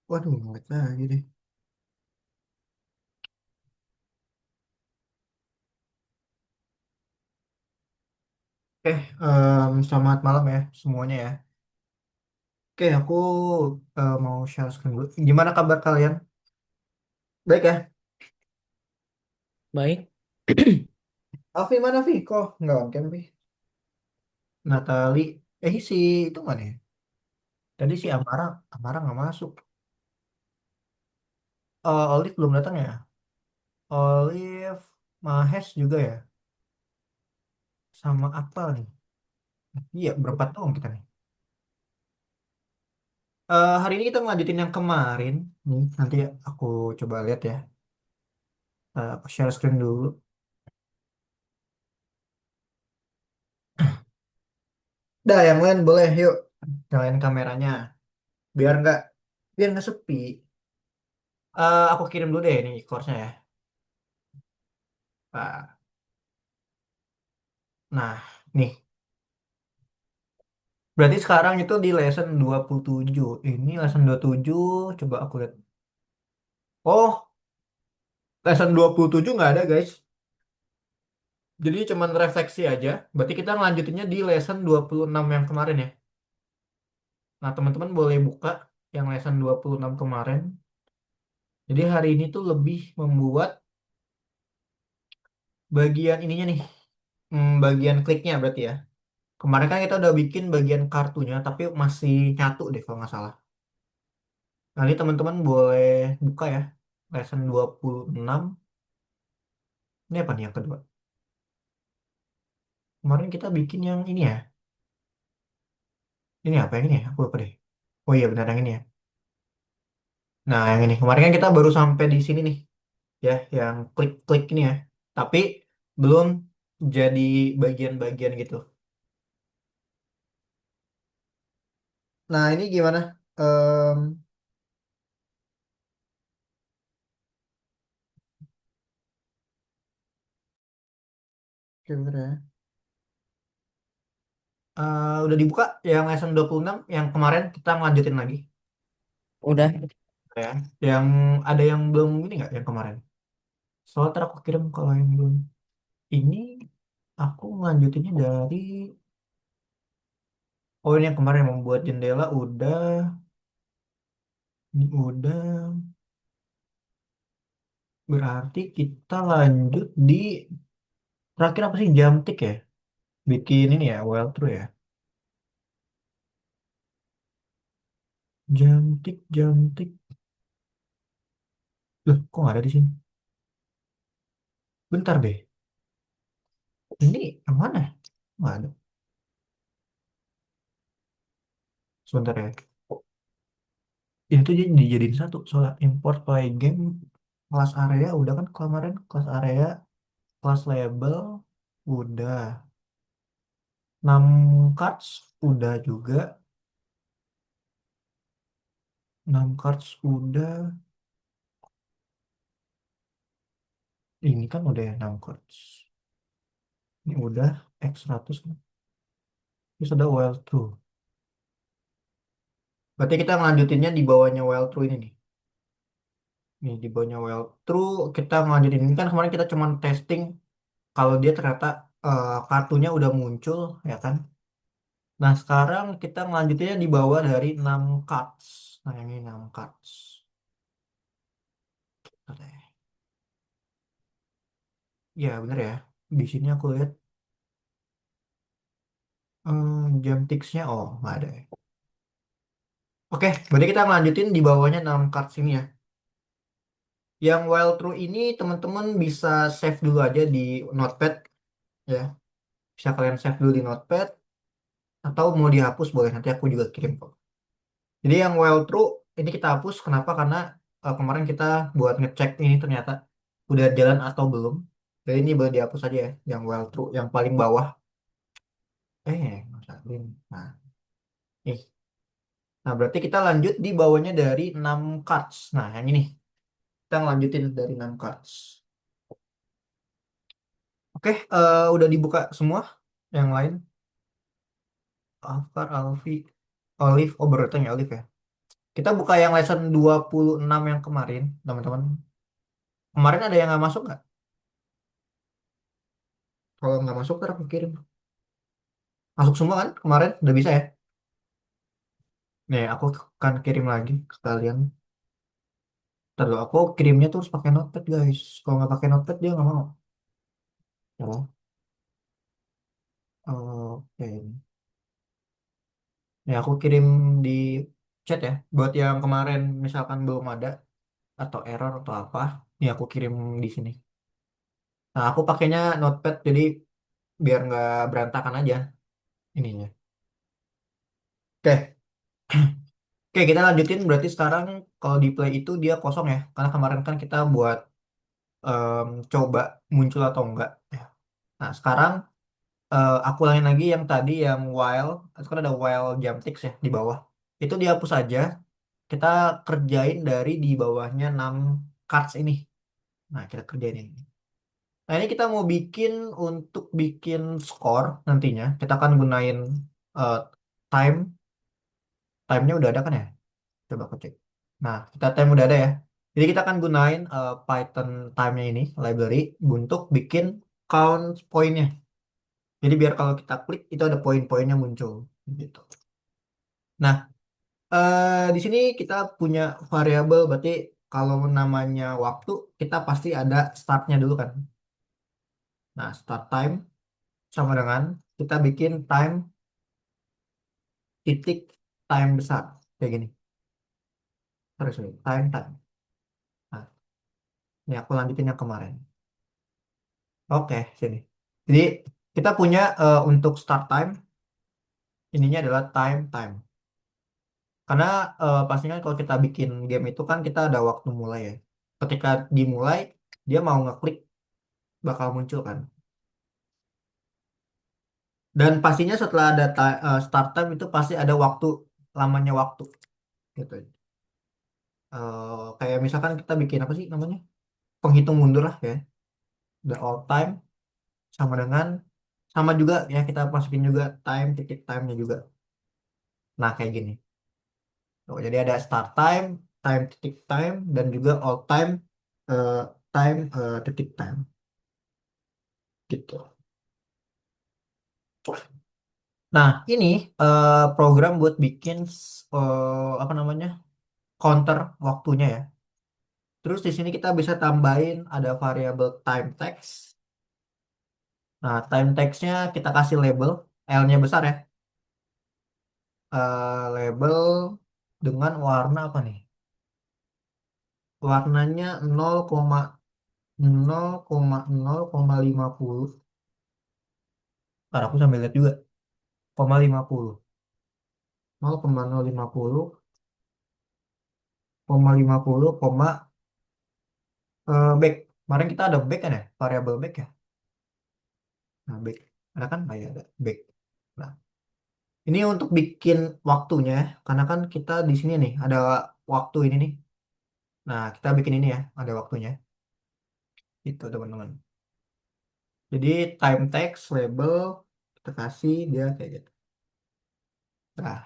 Waduh, ngelag lagi deh. Selamat malam ya semuanya ya. Oke, aku mau share screen dulu. Gimana kabar kalian? Baik ya? Baik, Alfi mana, Vi? Kok nggak on cam, Vi? Natali. Si itu mana ya? Tadi si Amara nggak masuk. Olive belum datang ya? Olive, Mahes juga ya? Sama Akpal nih. Iya, berempat doang kita nih. Hari ini kita ngelanjutin yang kemarin. Nih, nanti aku coba lihat ya. Aku share screen dulu. Dah, yang lain boleh, yuk. Nyalain kameranya. Biar nggak biar nggak sepi. Aku kirim dulu deh ini course-nya ya. Nah, nih. Berarti sekarang itu di lesson 27. Ini lesson 27, coba aku lihat. Oh, lesson 27 nggak ada, guys. Jadi cuman refleksi aja. Berarti kita ngelanjutinnya di lesson 26 yang kemarin ya. Nah, teman-teman boleh buka yang lesson 26 kemarin. Jadi hari ini tuh lebih membuat bagian ininya nih. Bagian kliknya berarti ya. Kemarin kan kita udah bikin bagian kartunya, tapi masih nyatu deh kalau nggak salah. Nah, ini teman-teman boleh buka ya. Lesson 26. Ini apa nih yang kedua? Kemarin kita bikin yang ini ya. Ini apa yang ini ya? Aku lupa deh. Oh iya, benar yang ini ya. Nah, yang ini. Kemarin kan kita baru sampai di sini nih. Ya, yang klik-klik ini ya. Tapi belum jadi bagian-bagian gitu. Nah, ini gimana? Coba ya. Udah dibuka yang lesson 26 yang kemarin kita ngelanjutin lagi. udah. Ya. Yang ada yang belum ini nggak yang kemarin? Soalnya ntar aku kirim kalau yang belum. Ini aku ngelanjutinnya dari ini yang kemarin membuat jendela udah, ini udah. Berarti kita lanjut di terakhir apa sih jam tik ya? Bikin ini ya, well through ya. Jam tik. Loh, kok nggak ada di sini? Bentar deh. Ini yang mana? Nggak ada. Sebentar ya. Ini tuh jadi dijadiin satu. Soal import play game kelas area udah kan kemarin kelas area, kelas label udah. 6 cards udah juga. 6 cards udah. Ini kan udah ya 6 cards. Ini udah X100 kan. Terus ada well through. Berarti kita ngelanjutinnya di bawahnya well through ini nih. Nih di bawahnya well through kita ngelanjutin ini kan kemarin kita cuman testing kalau dia ternyata kartunya udah muncul ya kan. Nah sekarang kita ngelanjutinnya di bawah dari 6 cards. Nah yang ini 6 cards. Oke. Ya bener ya. Di sini aku lihat jam ticksnya oh nggak ada ya. Oke, berarti kita ngelanjutin di bawahnya 6 cards ini ya. Yang well through ini teman-teman bisa save dulu aja di notepad ya. Bisa kalian save dulu di notepad atau mau dihapus boleh nanti aku juga kirim kok. Jadi yang well through ini kita hapus kenapa? Karena kemarin kita buat ngecek ini ternyata udah jalan atau belum. Jadi ini boleh dihapus aja ya yang well through yang paling bawah. Nggak usah. Nah, nih. Nah, berarti kita lanjut di bawahnya dari 6 cards. Nah, yang ini kita ngelanjutin dari 6 cards. Oke, udah dibuka semua yang lain. Alvar, Alfi, Olive, oh baru datang ya Olive ya. Kita buka yang lesson 26 yang kemarin, teman-teman. Kemarin ada yang nggak masuk nggak? Kalau nggak masuk, ntar aku kirim. Masuk semua kan? Kemarin udah bisa ya? Nih, aku akan kirim lagi ke kalian. Ntar dulu, aku kirimnya tuh harus pakai notepad, guys. Kalau nggak pakai notepad, dia nggak mau. Ya, oke. Nih, aku kirim di chat ya. Buat yang kemarin misalkan belum ada atau error atau apa, nih aku kirim di sini. Nah, aku pakainya notepad, jadi biar nggak berantakan aja ininya. Oke, oke kita lanjutin. Berarti sekarang kalau di play itu dia kosong ya. Karena kemarin kan kita buat coba muncul atau enggak. Ya. Nah, sekarang aku ulangin lagi yang tadi yang while. Itu kan ada while jump ticks ya di bawah. Itu dihapus aja. Kita kerjain dari di bawahnya 6 cards ini. Nah, kita kerjain ini. Nah, ini kita mau bikin untuk bikin skor nantinya. Kita akan gunain eh, time. Time-nya udah ada kan ya? Coba aku cek. Nah, kita time udah ada ya. Jadi kita akan gunain Python time-nya ini, library, untuk bikin count poinnya. Jadi biar kalau kita klik, itu ada poin-poinnya muncul. Gitu. Nah, di sini kita punya variabel, berarti kalau namanya waktu, kita pasti ada start-nya dulu kan. Nah, start time sama dengan kita bikin time titik time besar. Kayak gini. Terus, sorry, time time. Nah, ini aku lanjutin yang kemarin. Oke, sini. Jadi kita punya untuk start time, ininya adalah time time. Karena pastinya kalau kita bikin game itu kan kita ada waktu mulai ya. Ketika dimulai, dia mau ngeklik bakal muncul kan. Dan pastinya setelah ada start time itu pasti ada waktu, lamanya waktu gitu. Kayak misalkan kita bikin apa sih namanya? Penghitung mundur lah ya. The all time sama dengan sama juga ya kita masukin juga time titik time-nya juga. Nah, kayak gini. Tuh, jadi ada start time, time titik time, dan juga all time eh, time titik time gitu. Nah, ini program buat bikin apa namanya counter waktunya ya. Terus di sini kita bisa tambahin ada variabel time text. Nah, time text-nya kita kasih label, L-nya besar ya. Label dengan warna apa nih? Warnanya 0,0,0,50. Ntar aku sambil lihat juga. 0,50. 0,050, 0,50, back. Kemarin kita ada back kan ya? Variabel back ya? Nah, back. Ada kan? Ah, ya, ada back. Nah, ini untuk bikin waktunya, karena kan kita di sini nih, ada waktu ini nih. Nah, kita bikin ini ya, ada waktunya. Itu teman-teman. Jadi, time text, label, kita kasih dia kayak gitu. Nah,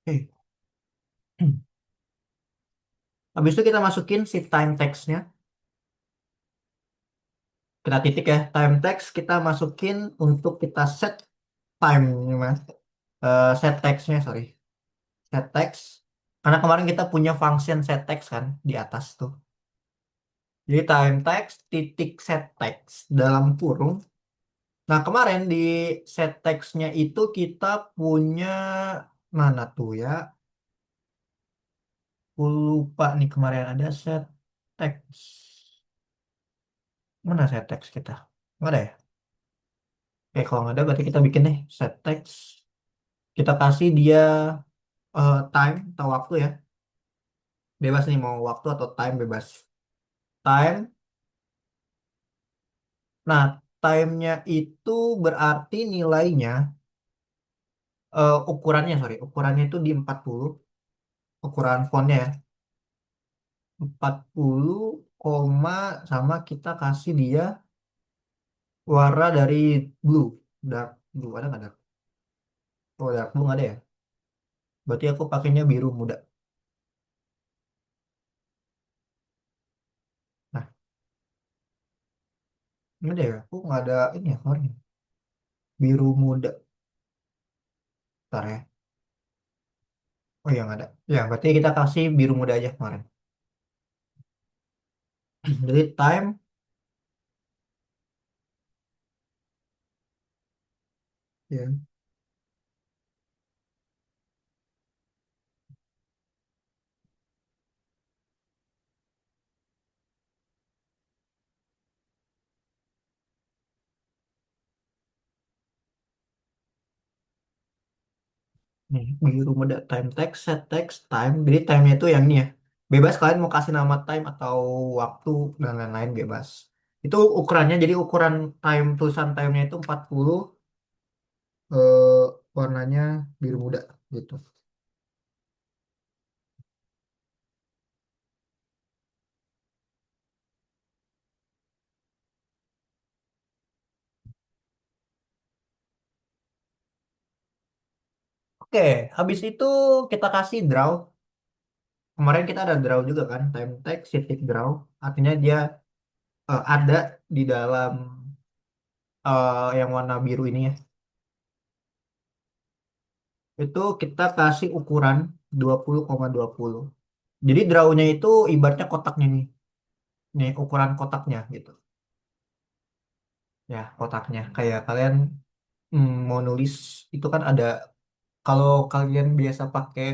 oke. Habis itu kita masukin si time text-nya. Kita titik ya, time text kita masukin untuk kita set time, mas. Set text-nya, sorry. Set text. Karena kemarin kita punya function set text kan di atas tuh. Jadi time text titik set text dalam kurung. Nah, kemarin di set text-nya itu kita punya mana tuh ya? Aku lupa nih kemarin ada set text. Mana set text kita? Nggak ada ya? Oke, kalau nggak ada berarti kita bikin deh set text. Kita kasih dia time atau waktu ya. Bebas nih mau waktu atau time bebas. Time. Nah, time-nya itu berarti nilainya ukurannya sorry, ukurannya itu di 40 ukuran fontnya ya. 40 koma sama kita kasih dia warna dari blue. Dark blue. Ada nggak dark? Oh, dark blue nggak ada ya? Berarti aku pakainya biru muda. Nah, ini deh. Aku nggak ada ini ya kemarin. Biru muda. Ntar ya. Oh iya nggak ada. Ya, berarti kita kasih biru muda aja kemarin. Jadi time. Ya. Nih, biru muda time text, set text, time. Jadi time-nya itu yang ini ya. Bebas kalian mau kasih nama time atau waktu dan lain-lain bebas. Itu ukurannya, jadi ukuran time, tulisan time-nya itu 40, eh, warnanya biru muda gitu. Oke, habis itu kita kasih draw. Kemarin kita ada draw juga kan, time text, titik draw. Artinya dia ada di dalam yang warna biru ini ya. Itu kita kasih ukuran 20,20. Jadi draw-nya itu ibaratnya kotaknya nih. Nih ukuran kotaknya gitu. Ya, kotaknya. Kayak kalian mau nulis itu kan ada, kalau kalian biasa pakai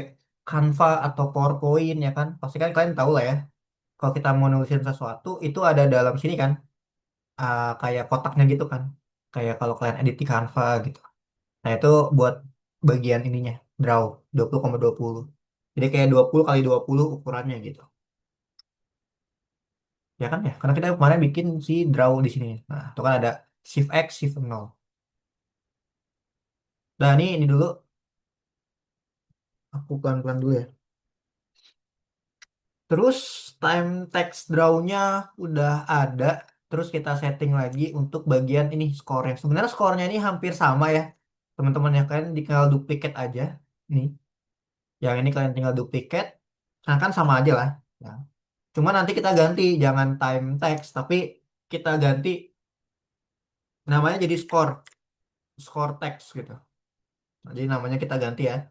Canva atau PowerPoint ya kan, pasti kan kalian tahu lah ya. Kalau kita mau nulisin sesuatu itu ada dalam sini kan, kayak kotaknya gitu kan. Kayak kalau kalian edit di Canva gitu. Nah, itu buat bagian ininya, draw 20,20. Jadi kayak 20 kali 20 ukurannya gitu. Ya kan ya? Karena kita kemarin bikin si draw di sini. Nah, itu kan ada shift X, shift 0. Nah, ini dulu aku pelan-pelan dulu ya. Terus time text draw-nya udah ada. Terus kita setting lagi untuk bagian ini skornya. Sebenarnya skornya ini hampir sama ya. Teman-teman ya kan tinggal duplicate aja. Nih, yang ini kalian tinggal duplicate. Nah, kan sama aja lah. Ya. Cuma nanti kita ganti, jangan time text, tapi kita ganti namanya jadi score text gitu. Nah, jadi namanya kita ganti ya,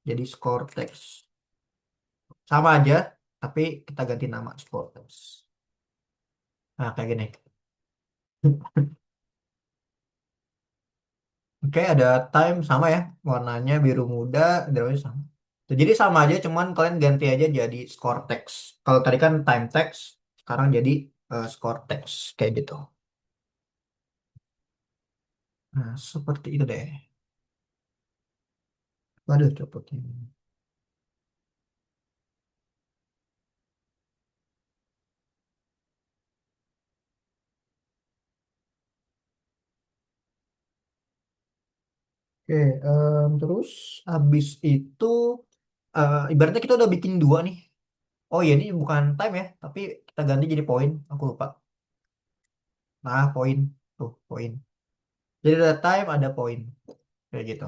jadi score text. Sama aja, tapi kita ganti nama score text. Nah, kayak gini. Oke, ada time sama ya, warnanya biru muda, drawnya sama. Tuh, jadi sama aja, cuman kalian ganti aja jadi score text. Kalau tadi kan time text, sekarang jadi score text kayak gitu. Nah, seperti itu deh. Waduh, copotnya. Oke, terus habis itu ibaratnya kita udah bikin dua nih. Oh iya, ini bukan time ya, tapi kita ganti jadi poin. Aku lupa. Nah, poin. Tuh, poin. Jadi ada time, ada poin. Kayak gitu.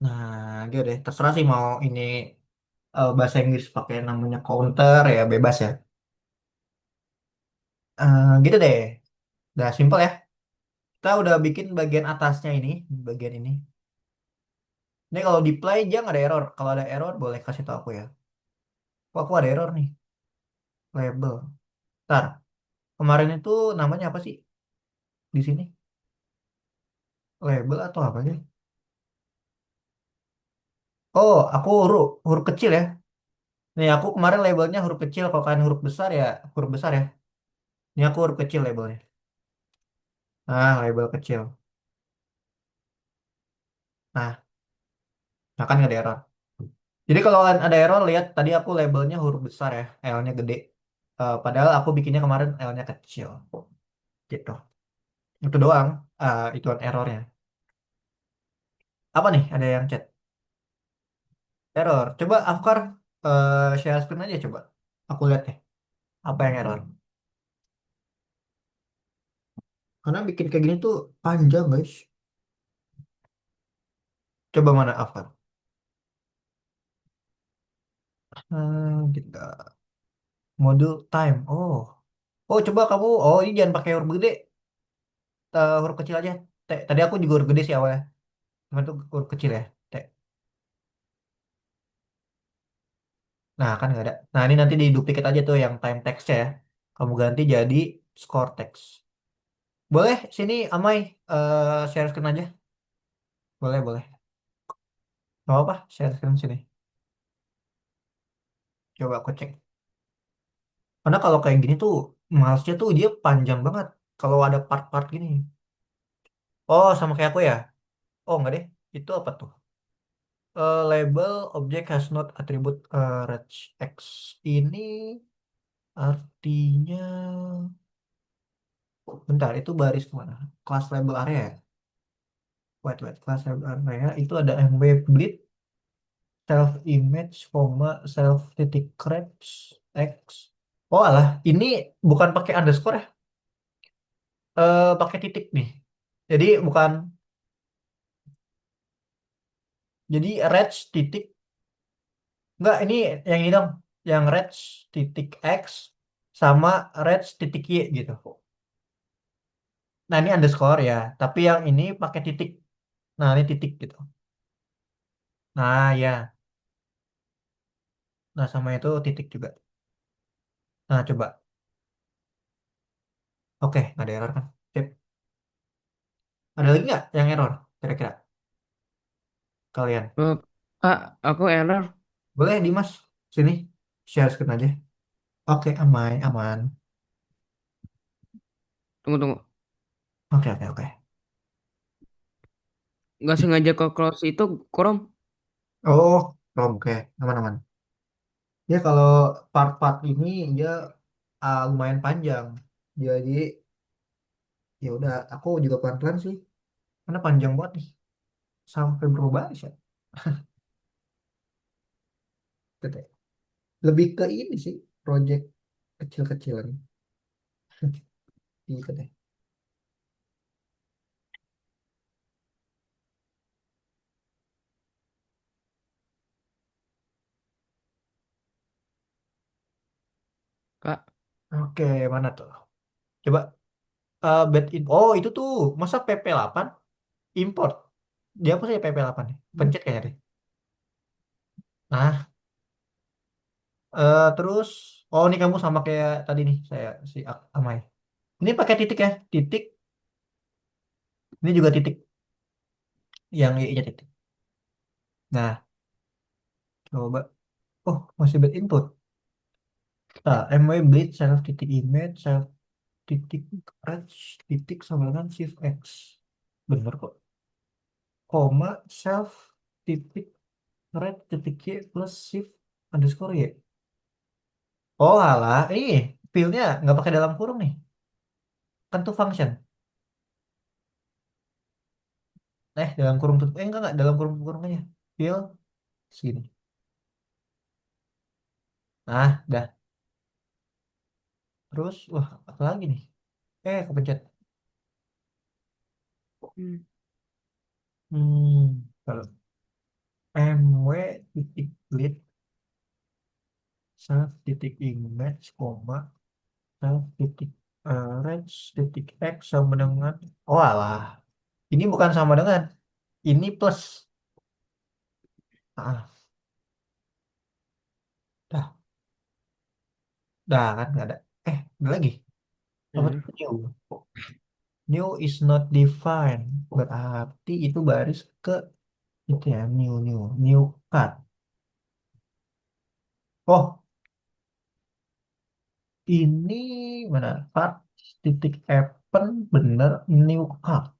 Nah, gitu deh. Terserah sih mau ini bahasa Inggris pakai namanya counter ya bebas ya. Gitu deh. Udah simple ya. Kita udah bikin bagian atasnya ini, bagian ini. Ini kalau di play dia nggak ada error. Kalau ada error boleh kasih tahu aku ya. Kok aku ada error nih? Label. Ntar, kemarin itu namanya apa sih di sini? Label atau apa sih? Oh, aku huruf kecil ya. Nih aku kemarin labelnya huruf kecil. Kalau kalian huruf besar ya huruf besar ya. Ini aku huruf kecil labelnya. Label kecil. Nah, nah kan nggak ada error. Jadi kalau kalian ada error, lihat tadi aku labelnya huruf besar ya, L-nya gede. Padahal aku bikinnya kemarin L-nya kecil. Gitu. Itu doang. Itu errornya. Apa nih? Ada yang chat. Error. Coba Afkar. Share screen aja coba. Aku lihat deh apa yang error. Karena bikin kayak gini tuh panjang guys. Coba mana Afan? Kita modul time. Oh coba kamu. Oh ini jangan pakai huruf gede. Huruf kecil aja. Tadi aku juga huruf gede sih awalnya. Cuman tuh huruf kecil ya. T. Nah kan nggak ada. Nah ini nanti diduplikat aja tuh yang time text-nya ya. Kamu ganti jadi score text. Boleh sini Amai share screen aja. Boleh boleh. Gak apa share screen sini. Coba aku cek. Karena kalau kayak gini tuh malesnya tuh dia panjang banget. Kalau ada part-part gini. Oh sama kayak aku ya. Oh enggak deh. Itu apa tuh? Label object has not attribute regex. Ini artinya bentar itu baris kemana? Class label area ya? Wait, class label area itu ada mb bleed self image, self titik crepes x. Oh alah, ini bukan pakai underscore ya? Pakai titik nih. Jadi bukan, jadi reg titik, enggak ini yang ini dong, yang reg titik x sama reg titik y gitu. Nah ini underscore ya, tapi yang ini pakai titik. Nah ini titik gitu. Nah ya, nah sama itu titik juga. Nah coba, oke nggak ada error kan? Sip. Ada lagi nggak yang error kira-kira kalian? Eh, Kak, aku error. Boleh Dimas, sini share screen aja. Oke aman aman. Tunggu, tunggu. Oke. Nggak sengaja ke close itu, Chrome. Oh, oke aman aman. Ya kalau part-part ini dia lumayan panjang. Jadi ya udah, aku juga pelan-pelan sih. Karena panjang banget nih. Sampai berubah sih. Gitu ya. Lebih ke ini sih, project kecil-kecilan. Gitu deh. Kak, Oke, mana tuh? Coba bed in. Oh, itu tuh. Masa PP8 import? Dia apa sih PP8 nih? Pencet kayaknya deh. Nah, terus oh ini kamu sama kayak tadi nih saya si Amai. Ini pakai titik ya, titik. Ini juga titik yang i-nya titik. Nah, coba. Oh, masih bed input. Nah, MW bleed self titik image self titik range titik sama dengan shift X. Bener kok. Koma self titik red titik Y plus shift underscore Y. Oh alah, ini fieldnya nggak pakai dalam kurung nih. Kan tuh function. Dalam kurung tutup. Enggak, dalam kurung kurung aja. Field segini. Nah, dah. Terus, wah, apa lagi nih? Kepencet. hmm, Kalau MW titik lead self titik image, koma, self titik range titik X sama dengan, oh alah, ini bukan sama dengan, ini plus. Ah, dah, dah kan nggak ada. Ada lagi. Apa hmm. tuh new? New is not defined. Berarti itu baris ke itu ya, new cut. Oh, ini mana? Cut titik appen bener new cut.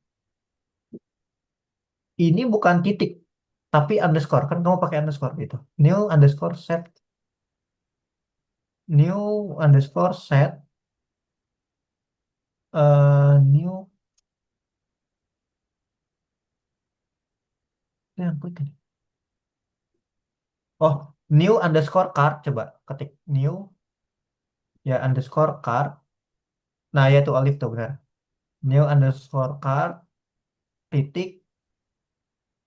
Ini bukan titik, tapi underscore. Kan kamu pakai underscore gitu. New underscore set, new underscore set, new, yang klik ini. Oh, New underscore card, coba ketik new ya underscore card. Nah ya tuh Alif tuh benar. New underscore card titik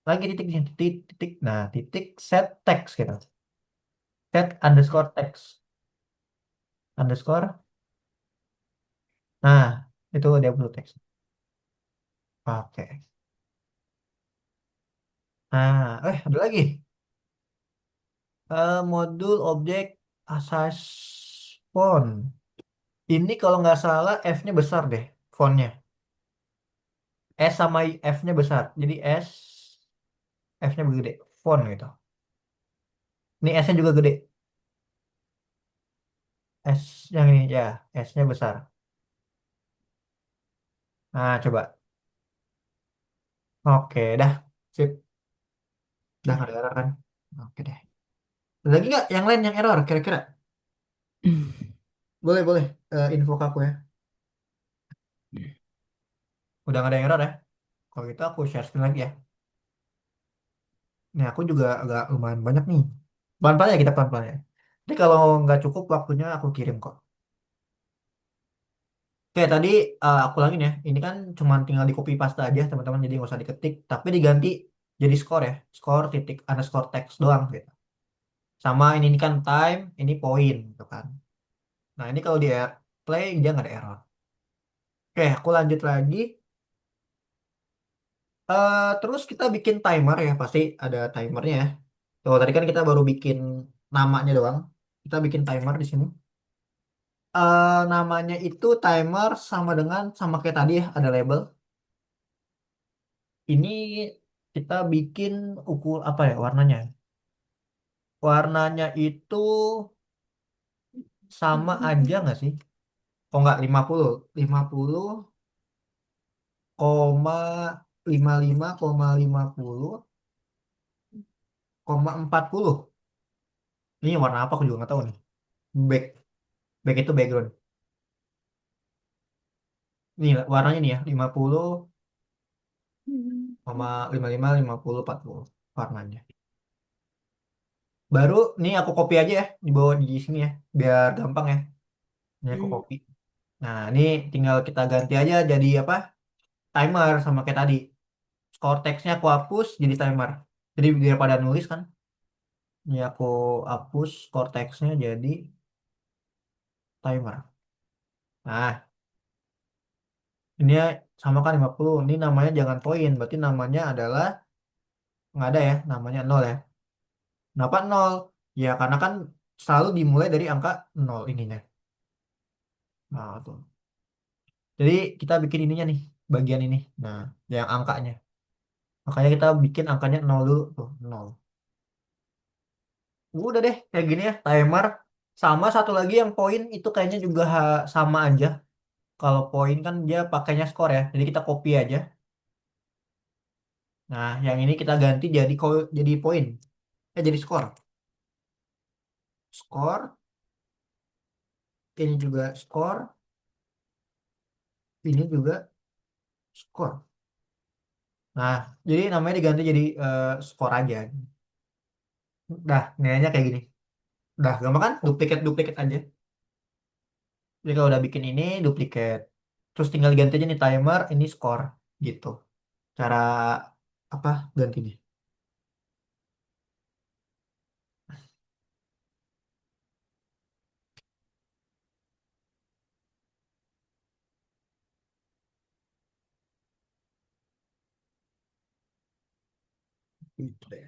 lagi titiknya titik titik. Nah titik set text gitu. Set underscore text underscore. Nah itu dia perlu teks. Oke. Nah, ada lagi. Modul objek asas font. Ini kalau nggak salah F-nya besar deh, fontnya. S sama F-nya besar. Jadi S, F-nya gede. Font gitu. Ini S-nya juga gede. S yang ini ya, S-nya besar. Nah, coba. Oke, dah. Sip. Dah nggak ada error kan? Oke deh. Ada lagi nggak yang lain yang error kira-kira? Boleh, boleh. Info ke aku ya. Udah nggak ada yang error ya? Kalau gitu aku share screen lagi ya. Nih, aku juga agak lumayan banyak nih. Pelan-pelan ya kita pelan-pelan ya. Jadi kalau nggak cukup waktunya aku kirim kok. Oke, tadi aku ulangin ya. Ini kan cuma tinggal di copy paste aja teman-teman. Jadi nggak usah diketik. Tapi diganti jadi score ya. Score titik underscore text doang gitu. Sama ini kan time, ini point gitu kan. Nah ini kalau di play dia nggak ada error. Oke, aku lanjut lagi. Terus kita bikin timer ya. Pasti ada timernya ya. Tuh, tadi kan kita baru bikin namanya doang. Kita bikin timer di sini. Namanya itu timer sama dengan sama kayak tadi ya ada label. Ini kita bikin ukur apa ya warnanya? Warnanya itu sama aja nggak sih? Oh nggak 50 koma 55,50,40. Ini warna apa aku juga nggak tahu nih. Back back itu background. Ini warnanya nih ya 50,55 empat puluh warnanya. Baru nih aku copy aja ya di bawah di sini ya biar gampang ya. Ini aku copy. Nah, ini tinggal kita ganti aja jadi apa? Timer sama kayak tadi. Score text-nya aku hapus jadi timer. Jadi daripada nulis kan, ini aku hapus score text-nya jadi timer. Nah, ini ya sama kan 50. Ini namanya jangan poin, berarti namanya adalah nggak ada ya, namanya nol ya. Kenapa nol? Ya karena kan selalu dimulai dari angka nol ininya. Nah, tuh. Jadi kita bikin ininya nih, bagian ini. Nah, yang angkanya. Makanya kita bikin angkanya nol dulu tuh, nol. Udah deh, kayak gini ya, timer. Sama satu lagi yang poin itu kayaknya juga sama aja. Kalau poin kan dia pakainya skor ya. Jadi kita copy aja. Nah, yang ini kita ganti jadi jadi poin. Jadi skor. Skor, ini juga skor, ini juga skor. Nah, jadi namanya diganti jadi skor aja. Dah, nilainya kayak gini. Dah, gampang kan? Duplikat aja. Jadi kalau udah bikin ini, duplikat. Terus tinggal ganti aja nih timer, ini skor. Gitu. Cara apa gantinya? Gitu deh.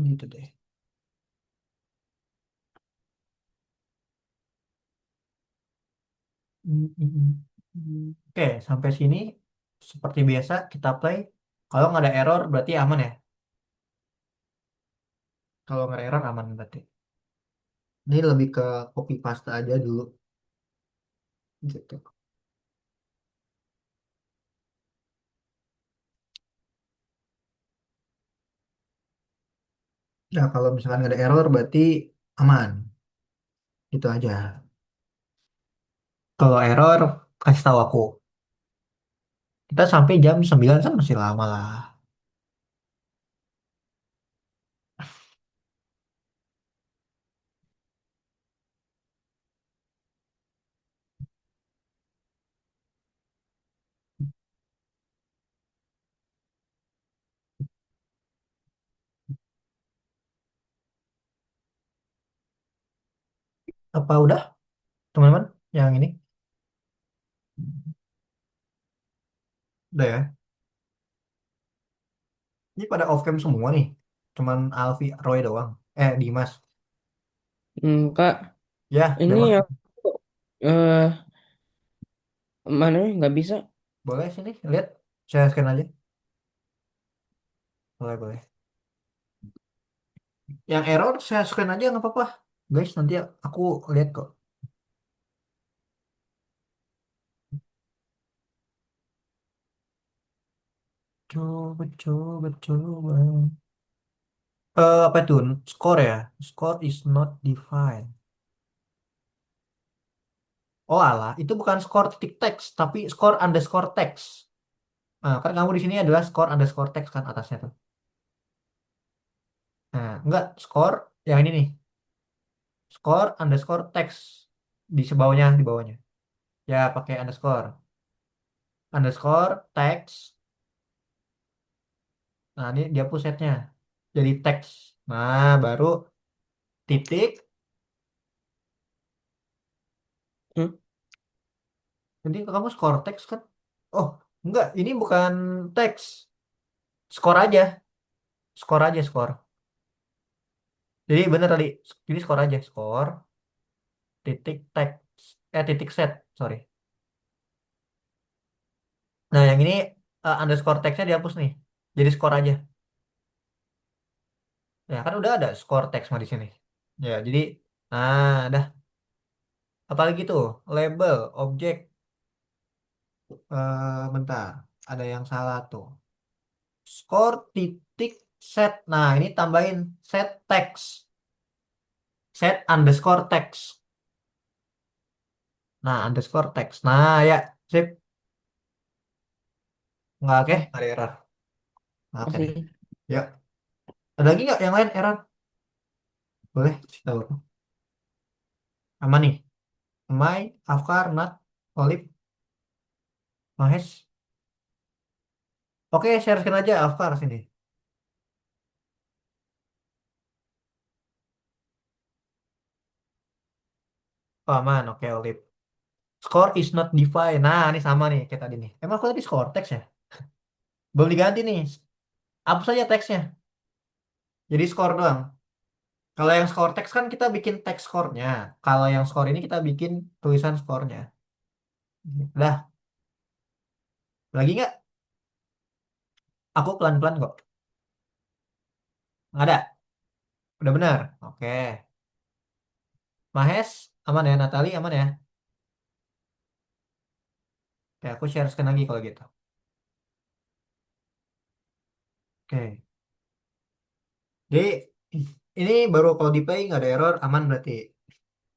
Gitu deh. Mm, mm, mm. Oke, sampai sini seperti biasa kita play. Kalau nggak ada error berarti aman ya. Kalau nggak ada error aman berarti. Ini lebih ke copy paste aja dulu gitu. Nah, kalau misalkan nggak ada error berarti aman. Itu aja. Kalau error, kasih tahu aku. Kita sampai jam 9 kan masih lama lah. Apa udah, teman-teman? Yang ini? Udah ya? Ini pada off cam semua nih. Cuman Alfi, Roy doang. Dimas. Kak, Ya, udah ini masuk. aku mana nih nggak bisa. Boleh sini, lihat. Saya scan aja. Boleh, boleh. Yang error, saya scan aja nggak apa-apa. Guys, nanti aku lihat kok. Coba, coba, coba. Apa itu? Score ya? Score is not defined. Oh alah, itu bukan score titik teks, tapi score underscore text. Nah, kan kamu di sini adalah score underscore text kan atasnya tuh. Nah, enggak, score yang ini nih. Score underscore text di bawahnya. Ya, pakai underscore. Underscore text. Nah, ini dia setnya. Jadi teks. Nah, baru titik. Hmm? Nanti kamu score teks kan? Oh, enggak, ini bukan teks. Skor aja. Skor aja, skor. Jadi bener tadi. Jadi skor aja, skor. Titik teks. Titik set. Sorry. Nah, yang ini underscore teksnya dihapus nih. Jadi skor aja. Ya, kan udah ada skor teks mah di sini. Ya, jadi dah. Apalagi tuh? Label, objek. Bentar. Ada yang salah tuh. Skor titik set. Nah, ini tambahin set text. Set underscore text. Nah, underscore text. Nah, ya. Sip. Nggak, oke. Oh, Ada error. Nah, oke deh. masih. Yuk. Ada lagi nggak yang lain error? Boleh. Kasih tahu. Aman nih. Mai, Afkar, Nat, Olip, Mahes. Oke, share screen aja Afkar sini. Oh, aman. Oke, Olip. Score is not defined. Nah, ini sama nih kayak tadi nih. Emang aku tadi score text ya? Belum diganti nih. Hapus saja teksnya. Jadi score doang. Kalau yang score text kan kita bikin teks score-nya. Kalau yang score ini kita bikin tulisan score-nya. Udah, lagi nggak? Aku pelan-pelan kok. Nggak ada. Udah benar. Oke. Mahes, aman ya? Natali, aman ya? Oke, aku share screen lagi kalau gitu. Oke. Jadi, ini baru kalau di play nggak ada error, aman berarti.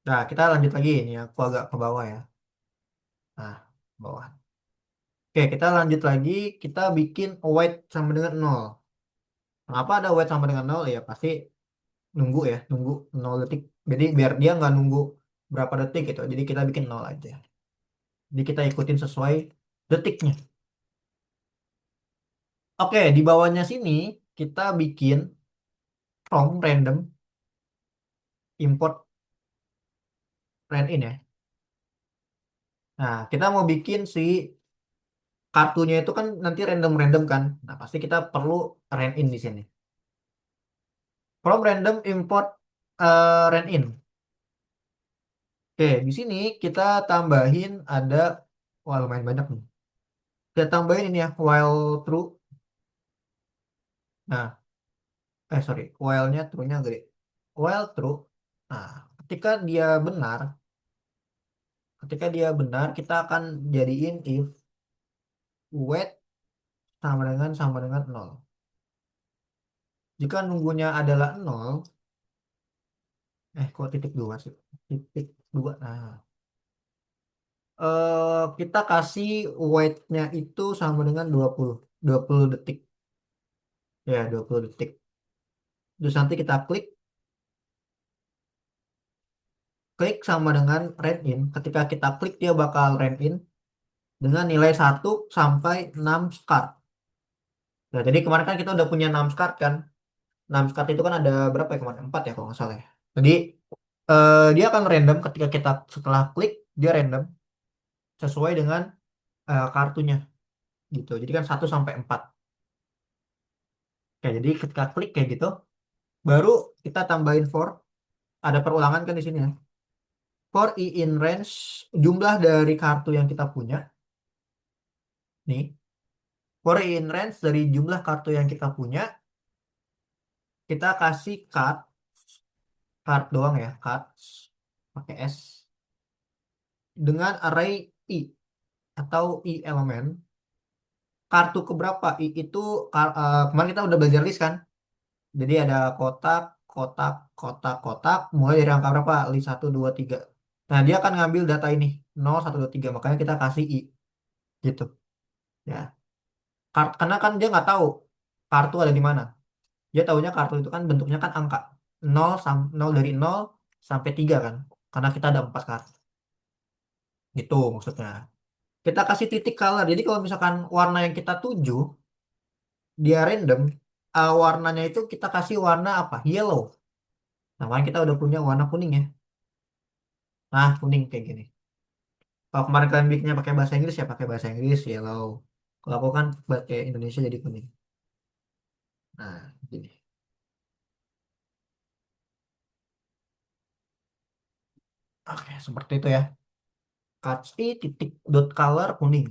Nah, kita lanjut lagi. Ini aku agak ke bawah ya. Nah, bawah. Oke, kita lanjut lagi. Kita bikin await sama dengan nol. Kenapa ada await sama dengan nol? Ya pasti nunggu ya, nunggu 0 detik. Jadi biar dia nggak nunggu berapa detik gitu. Jadi kita bikin nol aja. Jadi kita ikutin sesuai detiknya. Oke, di bawahnya sini kita bikin from random import rand in ya. Nah, kita mau bikin si kartunya itu kan nanti random-random kan. Nah, pasti kita perlu rand in di sini. From random import rand in. Oke, di sini kita tambahin ada, wah lumayan banyak nih. Kita tambahin ini ya, while true. Nah, sorry, while-nya true-nya gede. While true. Nah, ketika dia benar, ketika dia benar, kita akan jadiin if wait sama dengan nol. Jika nunggunya adalah nol, kok titik dua sih? Titik dua. Nah, kita kasih wait-nya itu sama dengan 20 detik. Ya, 20 detik. Terus nanti kita klik, klik sama dengan rand in. Ketika kita klik, dia bakal rand in dengan nilai 1 sampai 6 scar. Nah, jadi kemarin kan kita udah punya 6 scar kan. 6 scar itu kan ada berapa ya kemarin? 4 ya kalau nggak salah ya. Jadi dia akan random ketika kita setelah klik, dia random sesuai dengan kartunya gitu. Jadi kan 1 sampai 4. Oke, jadi ketika klik kayak gitu, baru kita tambahin for, ada perulangan kan di sini ya. For i in range, jumlah dari kartu yang kita punya, nih. For i in range dari jumlah kartu yang kita punya, kita kasih card doang ya, cards pakai S dengan array i atau i elemen. Kartu keberapa i itu kemarin kita udah belajar list kan. Jadi ada kotak, kotak, kotak, kotak, mulai dari angka berapa? 1, 2, 3. Nah, dia akan ngambil data ini, 0, 1, 2, 3. Makanya kita kasih I, gitu. Ya. Karena kan dia nggak tahu kartu ada di mana. Dia tahunya kartu itu kan bentuknya kan angka. 0 dari 0 sampai 3 kan. Karena kita ada 4 kartu. Gitu maksudnya. Kita kasih titik color. Jadi kalau misalkan warna yang kita tuju, dia random, warnanya itu kita kasih warna apa? Yellow. Nah, kan kita udah punya warna kuning ya. Nah, kuning kayak gini. Kalau kemarin kalian bikinnya pakai bahasa Inggris ya pakai bahasa Inggris yellow. Kalau aku kan pakai Indonesia jadi kuning. Nah, gini. Oke, seperti itu ya. Catchy titik dot color kuning.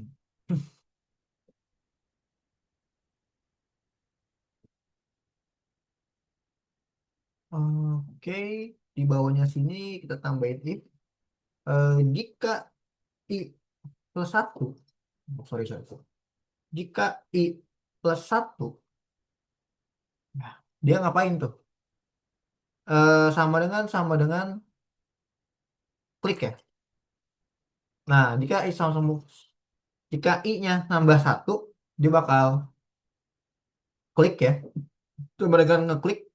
Oke, di bawahnya sini kita tambahin if. Jika i plus satu, oh, sorry sorry. Jika i plus satu, nah, dia ngapain tuh? Sama dengan klik ya. Nah, jika i-nya nambah satu, dia bakal klik ya. Itu mereka ngeklik.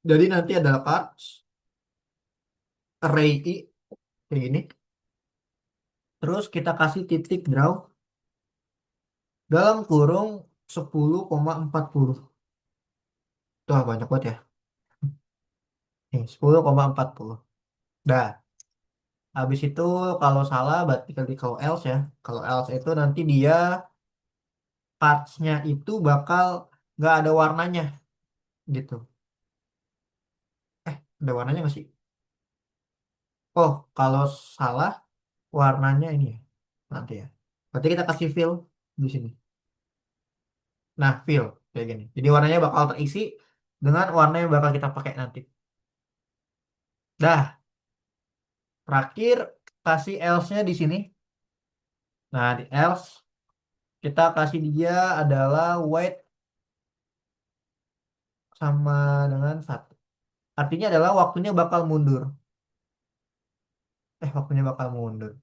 Jadi nanti ada cards array i kayak gini. Terus kita kasih titik draw dalam kurung 10,40. Tuh banyak banget ya. Nih, 10,40. Dah. Habis itu kalau salah berarti kalau else ya. Kalau else itu nanti dia cards-nya itu bakal nggak ada warnanya gitu. Ada warnanya nggak sih? Oh, kalau salah warnanya ini ya. Nanti ya. Berarti kita kasih fill di sini. Nah, fill kayak gini. Jadi warnanya bakal terisi dengan warna yang bakal kita pakai nanti. Dah, terakhir kasih else-nya di sini. Nah, di else kita kasih dia adalah wait sama dengan satu. Artinya adalah waktunya bakal mundur. Waktunya bakal mundur.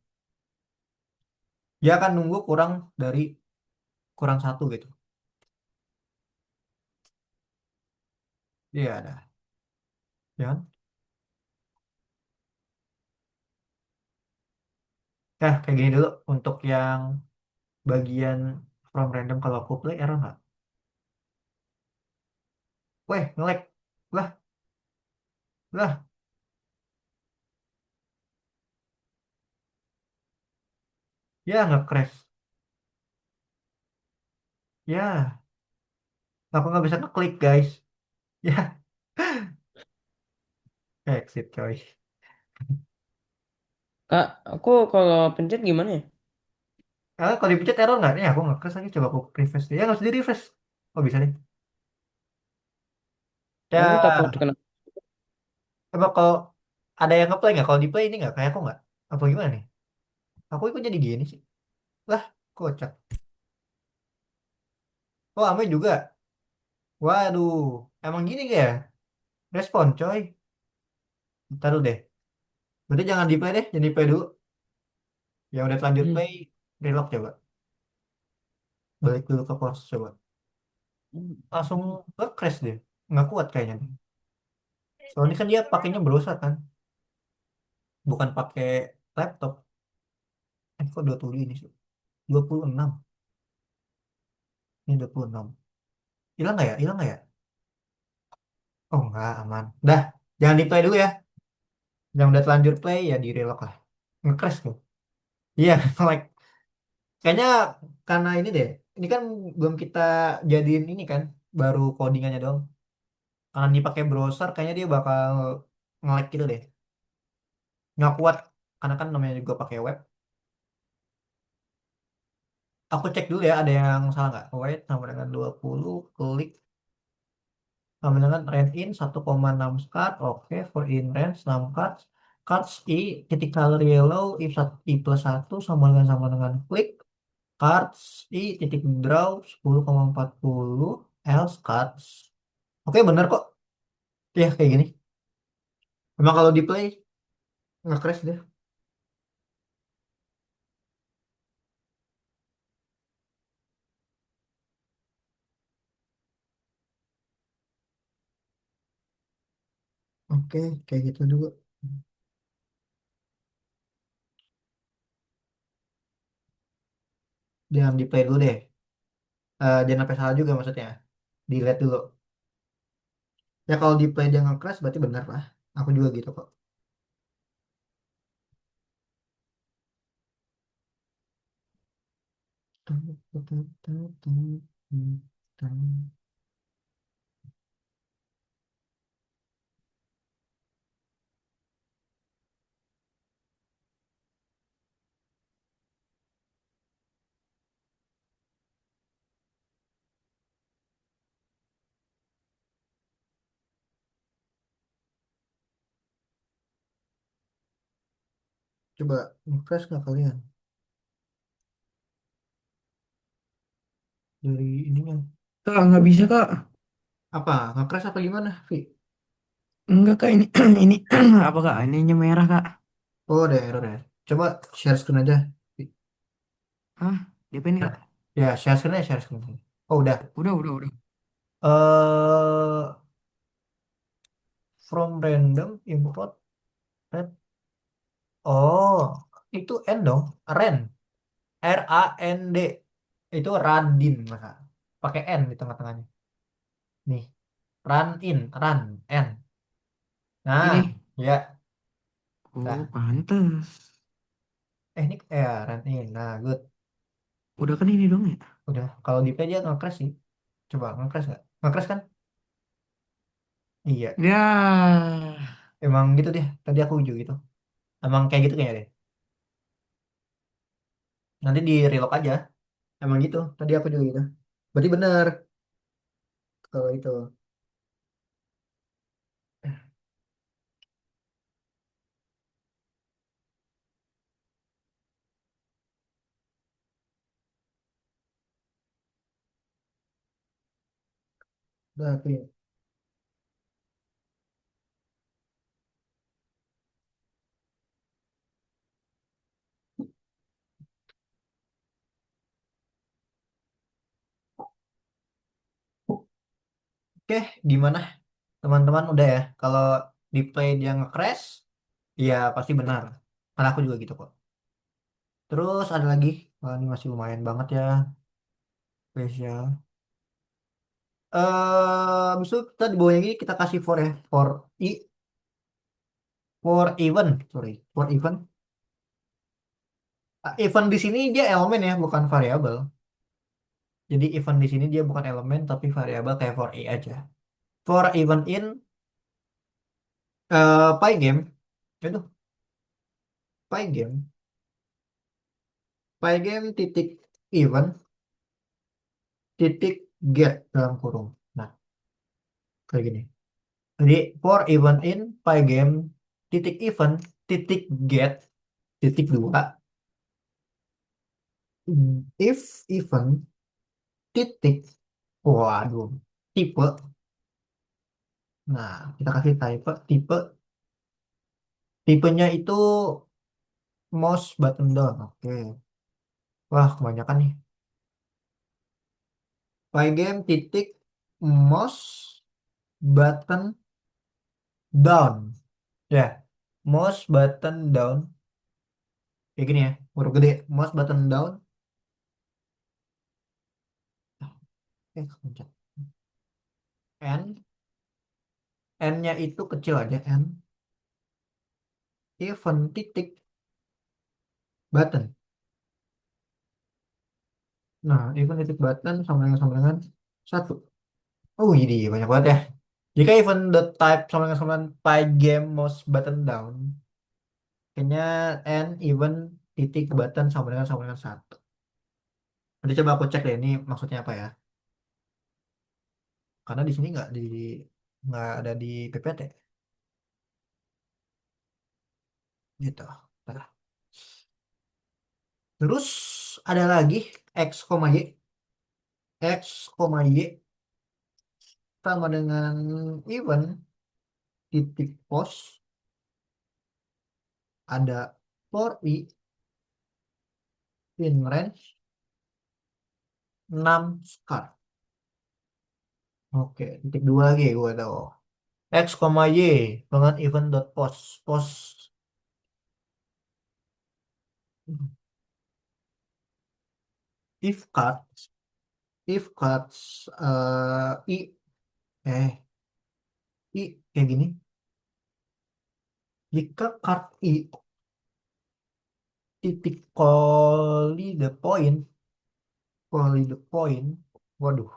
Dia akan nunggu kurang satu gitu. Iya ada. Ya kan? Kayak gini dulu untuk yang bagian from random kalau aku play error nggak? Weh, nge-lag. Lah, lah, ya nge-crash. Ya, aku nggak bisa ngeklik guys. Ya, exit coy. Kak, aku kalau pencet gimana ya? Kalau dipencet error nggak? Nih aku nge-crash lagi. Coba aku refresh. Ya nggak usah di refresh. Oh bisa nih. Aku takut Ya, kena. coba kalau ada yang nge-play nggak? Kalau di play ini nggak? Kayak aku nggak? Apa gimana nih? Aku ikut jadi gini sih. Lah, kocak. Oh, Ame juga. Waduh, emang gini gak ya? Respon coy. Ntar dulu deh. Berarti jangan di play deh, jangan di play dulu. Yang udah lanjut Hmm. play, relock coba. Balik dulu ke pause coba. Langsung ke crash deh. Nggak kuat kayaknya nih. Soalnya kan dia pakainya browser kan, bukan pakai laptop. Kok 27 ini sih? 26. Ini 26. Hilang nggak ya? Hilang nggak ya? Oh nggak, aman. Dah, jangan di play dulu ya. Yang udah terlanjur play ya di relock lah. Nge-crash tuh. Iya, like. Kayaknya karena ini deh. Ini kan belum kita jadiin ini kan. Baru codingannya dong. Karena dipakai browser, kayaknya dia bakal nge-lag gitu deh. Nggak kuat. Karena kan namanya juga pakai web. Aku cek dulu ya, ada yang salah nggak? Wait, sama dengan 20, klik. Sama dengan range in 1,6 scat. Oke, for in range 6 cards. Cards I, titik color yellow, I plus 1 sama dengan klik. Cards I, titik draw 10,40. Else cards. Oke, bener kok. Ya, kayak gini. Emang kalau di play, nge-crash deh. Oke, kayak gitu dulu. Jangan di play dulu deh. Jangan sampai salah juga maksudnya. Delete dulu. Ya kalau di play dia nge-crash berarti benar lah. Aku juga gitu kok. Coba nge-crash nggak kalian? Dari ininya. Kak, nggak bisa kak. Apa? Nge-crash apa gimana, Vi? Enggak kak, ini ini apa kak? Ininya merah kak. Oh, ada error ya. Coba share screen aja. Vi. Hah? DP ini kak? Ya, share screen aja, share screen. Oh, udah. Udah. From random import. Red. Oh, itu N dong. Ren. RAND. Itu Radin, masa. Pakai N di tengah-tengahnya. Nih, run, N. Nah, Ini? ya. Oh, Nah, pantes. ini ya run in. Nah, good. Udah kan ini dong ya? Udah. Kalau di play dia nge-crash sih. Coba nge-crash nggak? Nge-crash kan? Iya. Ya. Emang gitu deh. Tadi aku juga gitu. Emang kayak gitu kayaknya deh. Nanti di relock aja. Emang gitu. Tadi aku juga gitu. Berarti bener. Kalau itu. Udah, aku ya. Oke, gimana? Teman-teman udah ya. Kalau di play dia nge-crash, ya pasti benar. Karena aku juga gitu kok. Terus ada lagi. Wah, ini masih lumayan banget ya. Spesial. Habis itu kita di bawahnya gini kita kasih for ya. For event, sorry. For event. Event di sini dia elemen ya, bukan variabel. Jadi event di sini dia bukan elemen tapi variabel kayak for i aja. For event in Pygame itu Pygame Pygame titik event titik get dalam kurung. Nah, kayak gini. Jadi for event in Pygame titik event titik get titik dua if event titik waduh. tipe. Nah, kita kasih tipe, tipenya itu mouse button down. Oke. Wah, kebanyakan nih. Pygame titik mouse button down. Ya, mouse button down. Kayak gini ya, huruf gede. Mouse button down. Kepencet. N. N-nya itu kecil aja, N. Even titik button. Nah, even titik button sama dengan satu. Oh, ini banyak banget ya. Jika even the type sama dengan pygame mouse button down, kayaknya N even titik button sama dengan satu. Nanti coba aku cek deh ini maksudnya apa ya. Karena di sini nggak ada di PPT gitu. Nah, terus ada lagi X, Y. X, Y sama dengan even titik pos ada for I in range 6 scar. Oke, titik dua lagi gue tahu. X, Y dengan even dot post. Post if cards I I kayak gini. Jika card I titik call the point, waduh,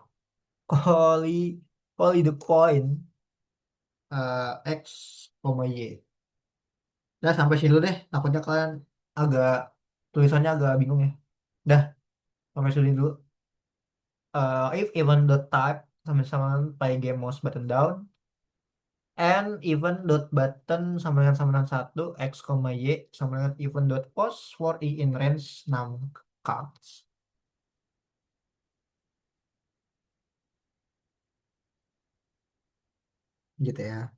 call call the point X, Y. Dah sampai sini dulu deh. Takutnya kalian agak tulisannya agak bingung ya. Dah sampai sini dulu. If even dot type sama-sama pygame mouse button down and even dot button sama dengan satu x, y sama dengan even dot post for I in range 6 cards gitu ya.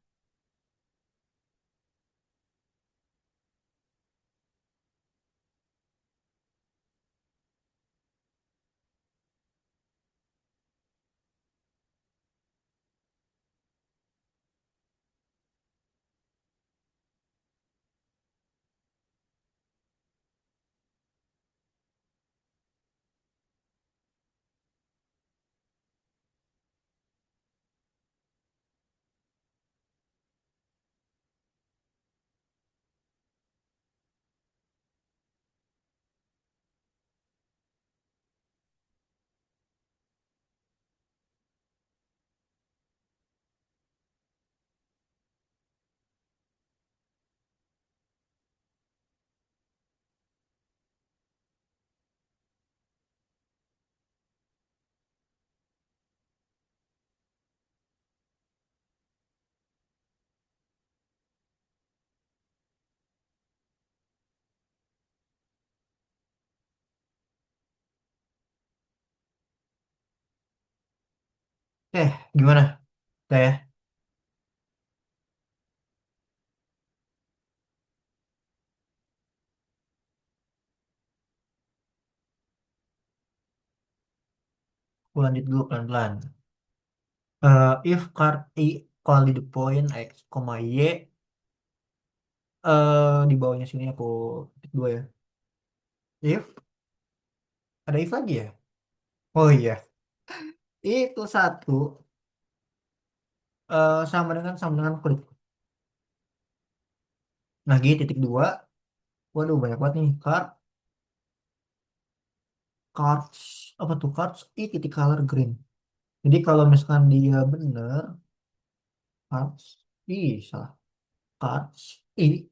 Gimana? Udah ya? Aku lanjut dulu pelan-pelan. If card I call the point x, y di bawahnya sini aku titik dua ya. If ada if lagi ya? Oh iya, itu satu sama dengan klik. Nah, G titik dua. Waduh, banyak banget nih. Cards, apa tuh cards? I titik color green. Jadi kalau misalkan dia bener, cards, salah. Cards, I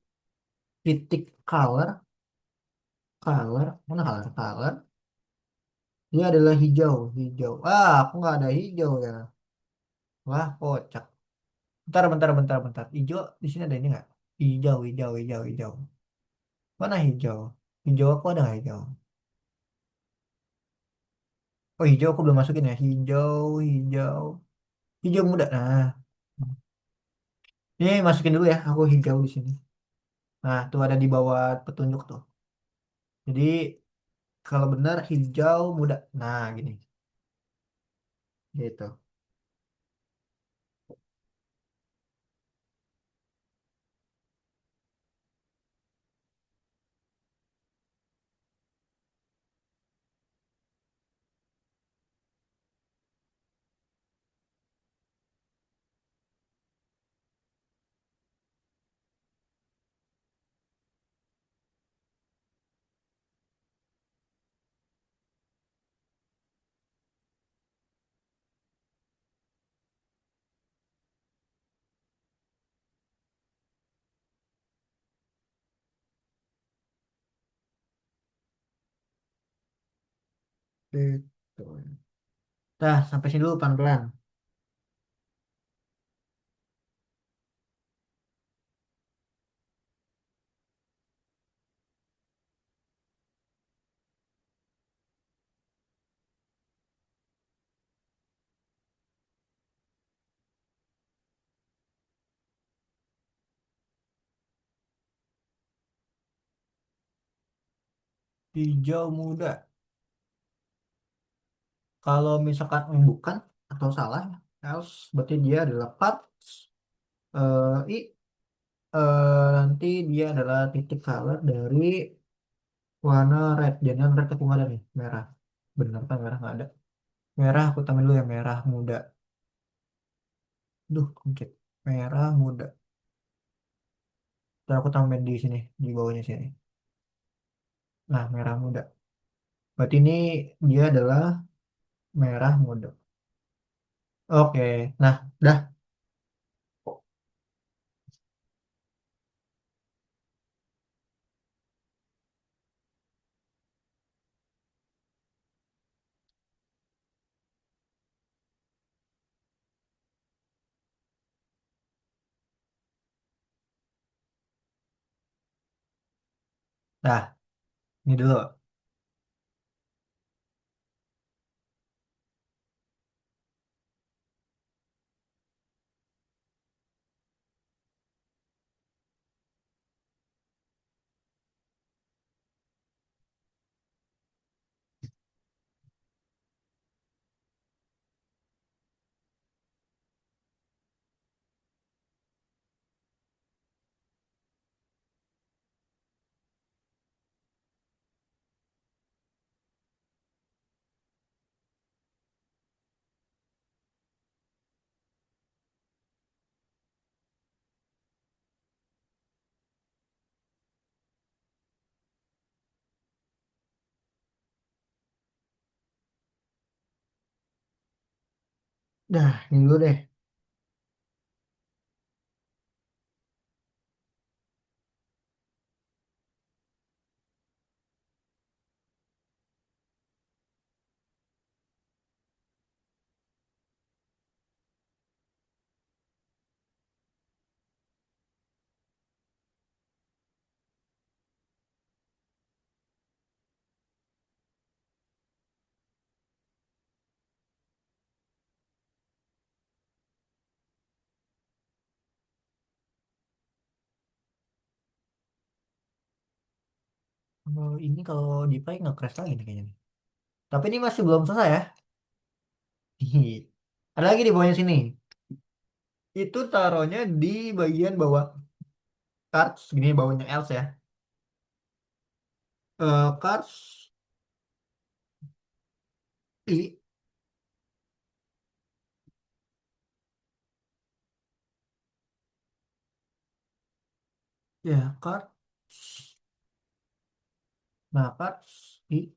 titik mana color? Dia adalah hijau, hijau. Aku nggak ada hijau ya. Wah, kocak. Bentar. Hijau, di sini ada ini nggak? Hijau. Mana hijau? Hijau aku ada nggak hijau? Oh, hijau aku belum masukin ya. Hijau. hijau muda. Nah, ini masukin dulu ya. Aku hijau di sini. Nah, tuh ada di bawah petunjuk tuh. Jadi kalau benar hijau muda. Nah, gini. Gitu. Gitu. Nah, sampai sini dulu pelan-pelan. Hijau muda. Kalau misalkan bukan atau salah, else berarti dia adalah parts. Nanti dia adalah titik color dari warna red. Jangan red aku nggak ada nih, merah. Bener kan merah nggak ada. Merah aku tambahin dulu ya merah muda. Duh, mungkin merah muda. Ntar aku tambahin di sini, di bawahnya sini. Nah, merah muda. Berarti ini dia adalah merah muda. Oke, nah, dah, dah, ini dulu. Dah, ini dulu deh. Ini kalau di play nggak crash lagi nih kayaknya nih. Tapi ini masih belum selesai ya. Ada lagi di bawahnya sini. Itu taruhnya di bagian bawah cards, gini bawahnya else ya. Cards I, ya cards. Nah, cards I.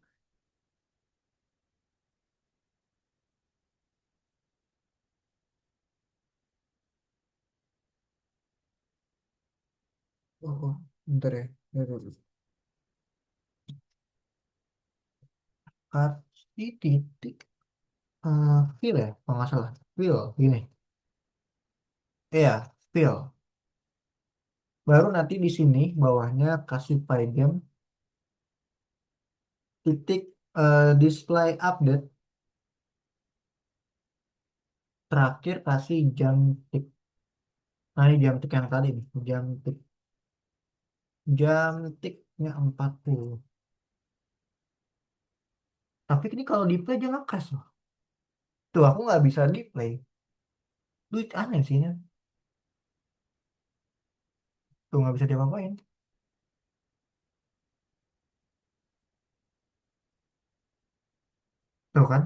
Oh, bentar ya. Cards I titik. Fill ya, kalau nggak salah. Fill, gini. Iya, fill. Baru nanti di sini bawahnya kasih pidem titik display update. Terakhir kasih jam tik. Nah ini jam tik yang tadi nih. Jam tiknya 40. Tapi ini kalau di play dia nge-crash loh. Tuh aku nggak bisa di play. Duit aneh sih ini. Tuh nggak bisa diapa-apain. Tuh kan.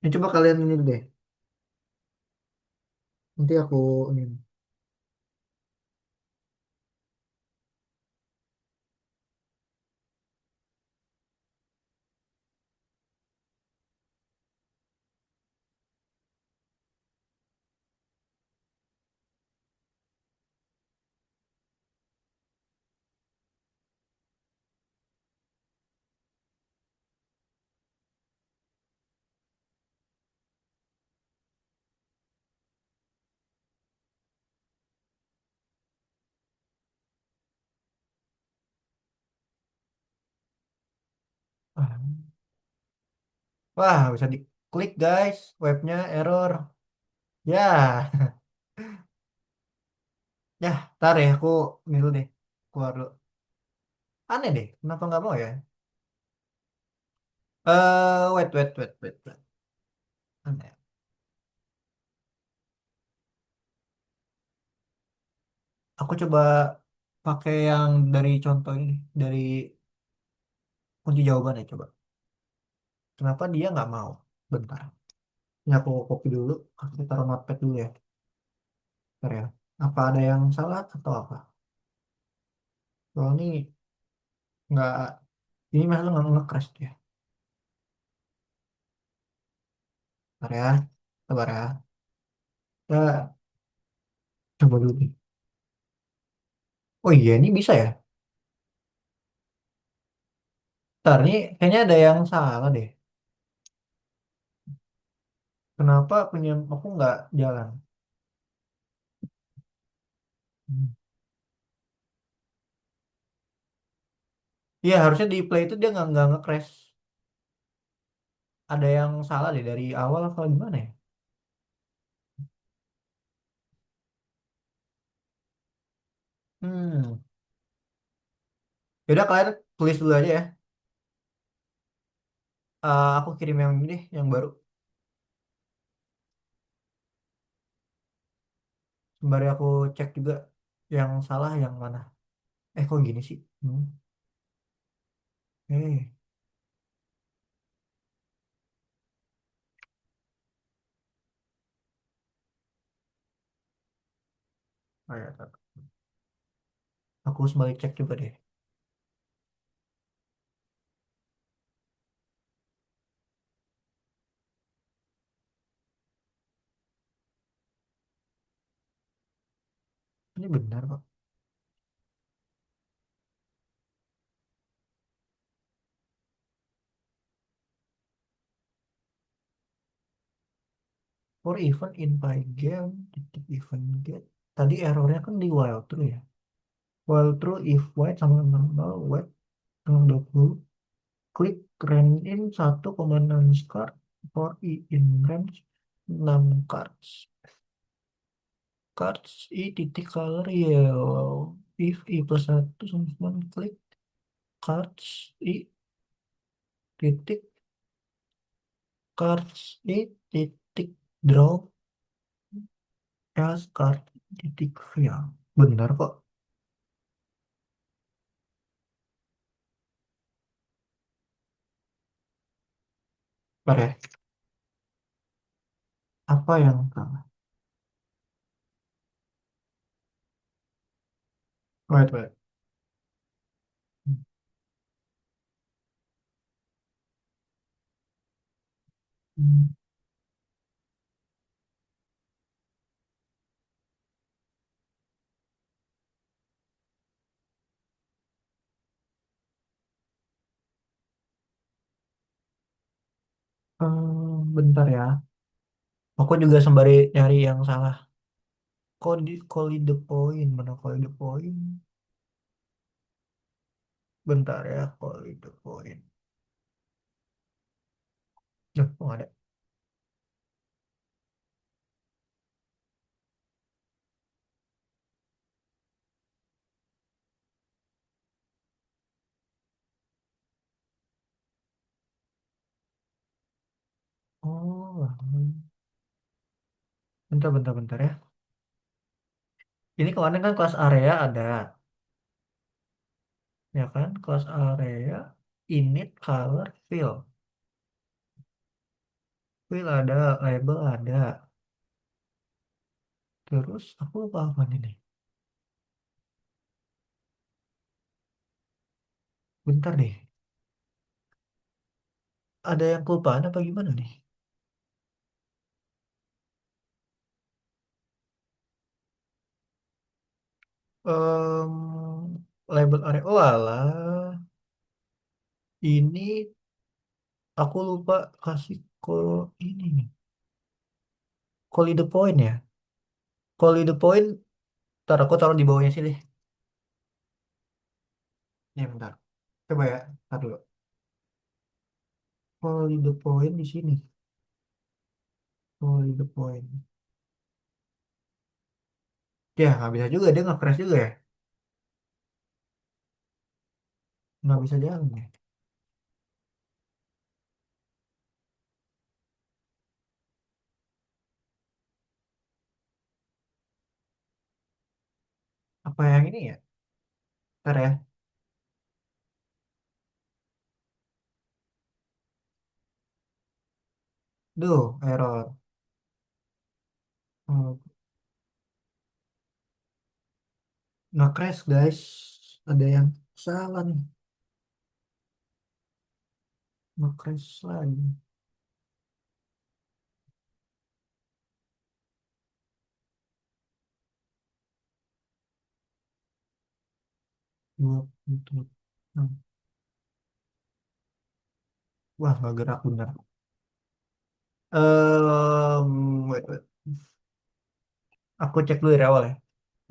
Ini coba kalian ini deh. Nanti aku ini. Ah. Wah, nggak bisa diklik guys. Webnya error. Ya, ya, ntar ya aku ini dulu deh. Keluar dulu. Aneh deh, kenapa nggak mau ya? Wait. Aneh. Aku coba pakai yang dari contoh ini, dari kunci jawaban ya coba. Kenapa dia nggak mau? Bentar. Ini aku copy dulu, aku taruh notepad dulu ya. Bentar ya. Apa ada yang salah atau apa? Kalau ini nggak, ini masalah nggak nge-crash ya. Bentar ya, sabar ya. Kita coba dulu nih. Oh iya, ini bisa ya? Ntar, ini kayaknya ada yang salah deh. Kenapa punya aku nggak jalan? Hmm. Iya, harusnya di play itu dia nggak nge-crash. Ada yang salah deh dari awal atau gimana ya? Hmm. Yaudah kalian tulis dulu aja ya. Aku kirim yang ini deh, yang baru. Sembari aku cek juga yang salah yang mana. Kok gini sih? Eh, oh ya, tar. Aku sembari cek juga deh. Ini benar kok. For event in Pygame, titik event get. Tadi errornya kan di while true ya. While true if white sama dengan 0, white dengan 20. Klik range in 1,6 card for i in range 6 cards. Cards i titik color yellow. If i plus 1 sama dengan klik cards i titik cards i titik draw as card titik fill. Benar kok. Oke, apa yang salah? Wait. Hmm. Bentar ya. Aku juga sembari nyari yang salah. Koli the point, mana koli the point? Bentar ya, koli the point. Kok nggak ada? Bentar, bentar, bentar ya. Ini kemarin kan kelas area ada, ya kan? Kelas area, init, color, fill. Fill ada, label ada. Terus aku lupa apa nih? Bentar deh. Ada yang kelupaan apa gimana nih? Label area. Oh alah. Ini aku lupa kasih ini nih. Call the point ya. Call the point. Ntar aku taruh di bawahnya sih deh. Ya bentar. Coba ya. Ntar dulu. Call the point di sini. Call the point. Ya nggak bisa juga. Dia nggak crash juga ya. Nggak bisa jalan ya. Apa yang ini ya? Ntar ya. Duh, error. Oh, nggak crash guys. Ada yang salah nih. Nggak crash lagi. Dua, puluh. Wah, nggak gerak bener. Wait, wait. Aku cek dulu dari awal ya.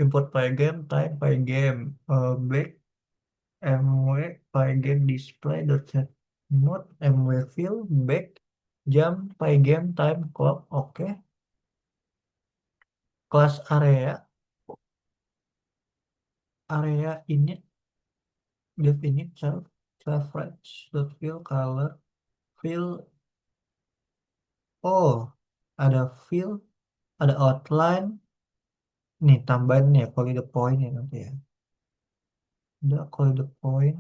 Import pygame, type pygame, back, mw, pygame display, dot set mode, mw fill, back, jam, pygame, time, clock, oke. Class area, area init, div init, self right, dot fill, color, fill, oh, ada fill, ada outline, nih tambahin ya, kalau the point ya nanti ya. Udah, kalau the point.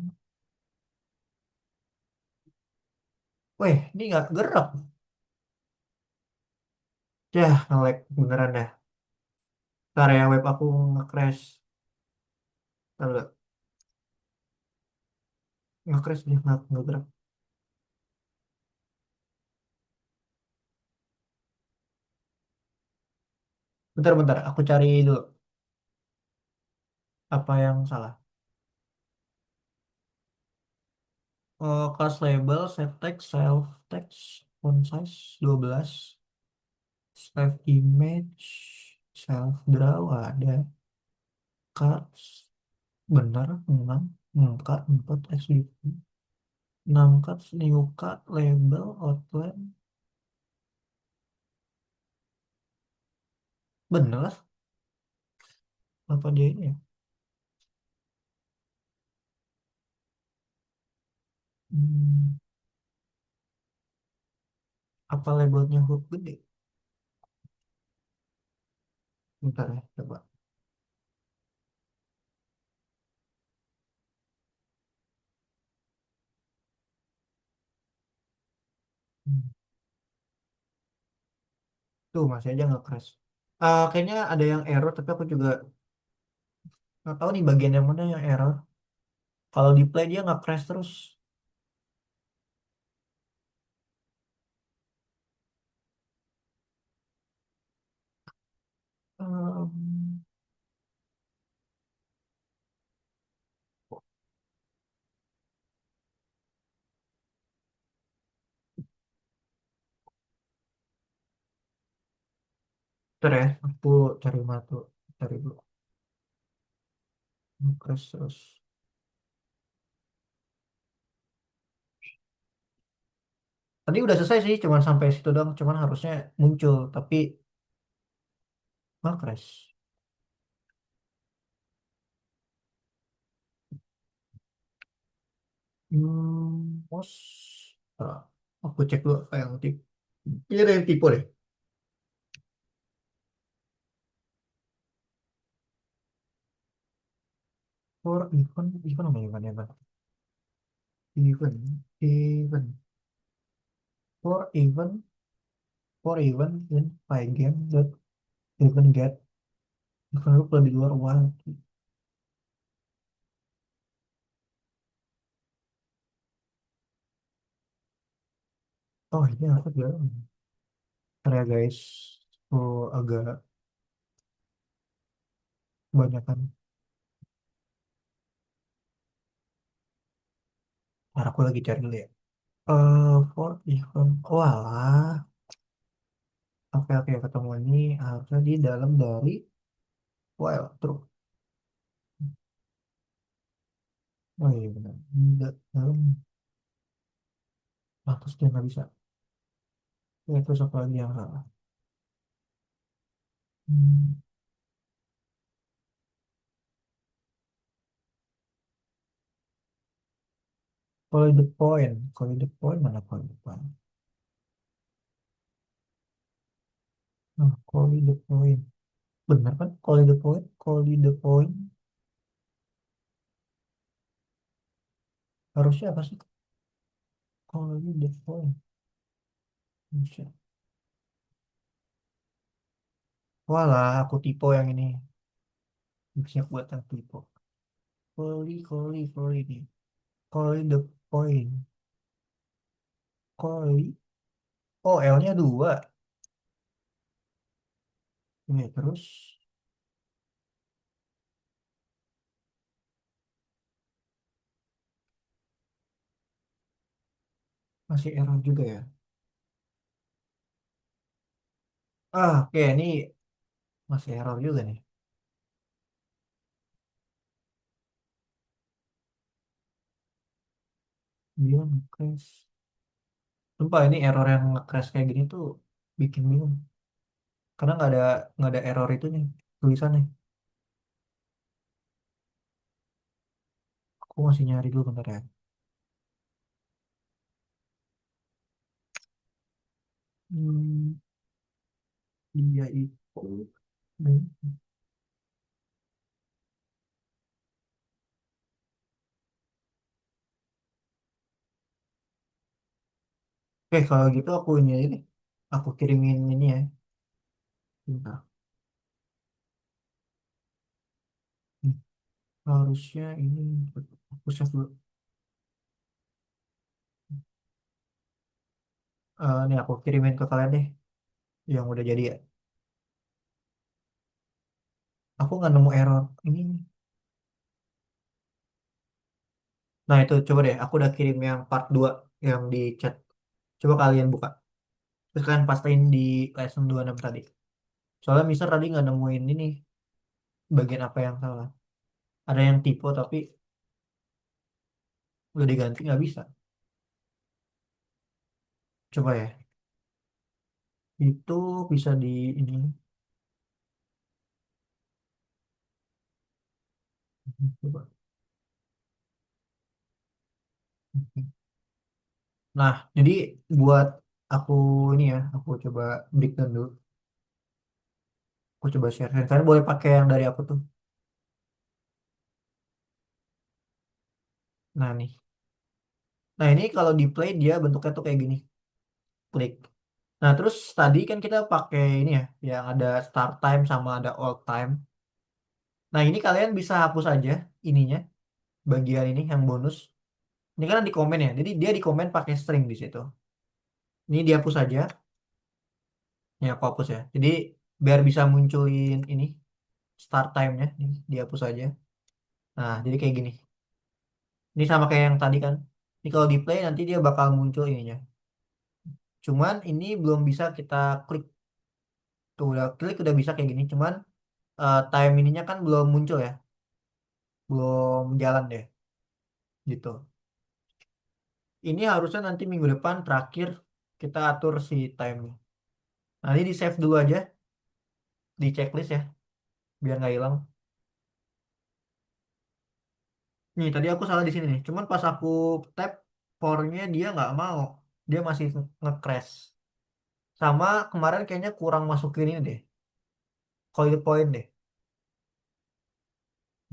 Weh, ini nggak gerak. Ya, nge-lag beneran dah. Ntar ya, web aku nge-crash. Ntar dulu. Nge-crash dia, nggak gerak. Bentar, bentar. Aku cari dulu. Apa yang salah? Oh, class label, save text, self text, font size 12, save image, self draw ada. Cards, bener, 6. Card, 4, XDP. 6 cards, new card, label, outline. Bener, apa dia ini ya? Hmm, apa labelnya huruf gede? Bentar ya, coba. Hmm. Tuh masih aja nggak crash. Kayaknya ada yang error tapi aku juga nggak tahu nih bagian yang mana yang error. Kalau di play dia nggak crash terus. Um, Bentar ya, aku cari matu, cari dulu. Nggak crash terus. Tadi udah selesai sih, cuman sampai situ doang. Cuman harusnya muncul, tapi nggak crash. Mos. Aku cek dulu apa yang tip. Ini ada yang tipe deh. For event apa event? Event. For event in play game that even get developed di luar uang. Oh ini aku juga. Ntar ya guys. Oh agak banyak kan. Ntar aku lagi cari dulu ya. For event. Oh alah. Oke oke ketemu ini harusnya di dalam dari well true. Oh iya benar. Di dalam. Ah, terus dia nggak bisa. Ya terus apa lagi yang salah? Hmm. Kalau the point mana kalau the point? Nah, kalau the point. Bener kan? Kalau the point harusnya apa sih? Kalau the point. Bisa. Walah, aku tipe yang ini. Bisa buat yang tipe. Koli nih. Koli the point. Koli. Oh, L-nya dua. Ini terus masih error juga ya. Oke, ini masih error juga nih. Dia crash. Sumpah ini error yang crash kayak gini tuh bikin bingung. Karena nggak ada error itu nih tulisannya. Aku masih nyari dulu bentar ya. Hmm, dia itu. Oke, kalau gitu aku ini aja deh. Aku kirimin ini ya. Bentar. Hmm, harusnya ini aku save dulu. Nih aku kirimin ke kalian deh yang udah jadi ya. Aku nggak nemu error ini. Nah itu coba deh. Aku udah kirim yang part 2 yang di chat. Coba kalian buka. Terus kalian pastiin di lesson 26 tadi. Soalnya Mister tadi nggak nemuin ini bagian apa yang salah. Ada yang typo tapi udah diganti nggak bisa. Coba ya. Itu bisa di ini. Coba. Nah, jadi buat aku ini ya, aku coba breakdown dulu. Aku coba share. Kalian boleh pakai yang dari aku tuh. Nah nih. Nah ini kalau di play dia bentuknya tuh kayak gini. Klik. Nah terus tadi kan kita pakai ini ya, yang ada start time sama ada all time. Nah ini kalian bisa hapus aja ininya, bagian ini yang bonus. Ini kan di komen ya, jadi dia di komen pakai string di situ. Ini dihapus aja, ya aku hapus ya. Jadi biar bisa munculin ini start time-nya, ini dihapus aja. Nah jadi kayak gini. Ini sama kayak yang tadi kan. Ini kalau di play nanti dia bakal muncul ininya. Cuman ini belum bisa kita klik. Tuh udah klik udah bisa kayak gini. Cuman time ininya kan belum muncul ya. Belum jalan deh gitu. Ini harusnya nanti minggu depan terakhir kita atur si time. Nanti di save dulu aja di checklist ya biar nggak hilang. Nih tadi aku salah di sini nih. Cuman pas aku tap core-nya dia nggak mau. Dia masih nge-crash. Sama kemarin kayaknya kurang masukin ini deh. Call the point deh.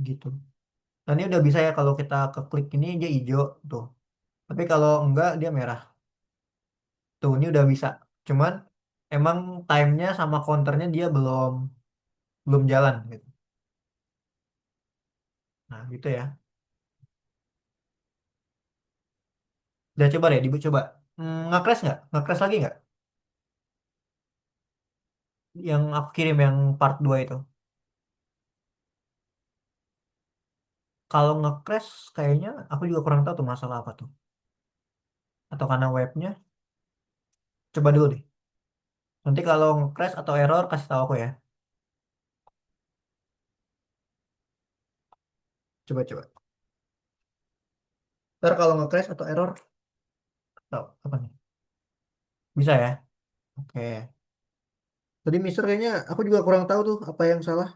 Gitu. Nah, ini udah bisa ya kalau kita ke klik ini dia hijau tuh. Tapi kalau enggak dia merah. Tuh, ini udah bisa. Cuman emang timenya sama counternya dia belum belum jalan gitu. Nah, gitu ya. Udah coba deh, dibu coba. Nge-crash nggak? Nge-crash lagi nggak? Yang aku kirim yang part 2 itu. Kalau nge-crash kayaknya aku juga kurang tahu tuh masalah apa tuh. Atau karena webnya. Coba dulu deh. Nanti kalau nge-crash atau error kasih tahu aku ya. Coba. Ntar kalau nge-crash atau error, tahu apa nih? Bisa ya? Oke. Tadi Mister kayaknya aku juga kurang tahu tuh apa yang salah.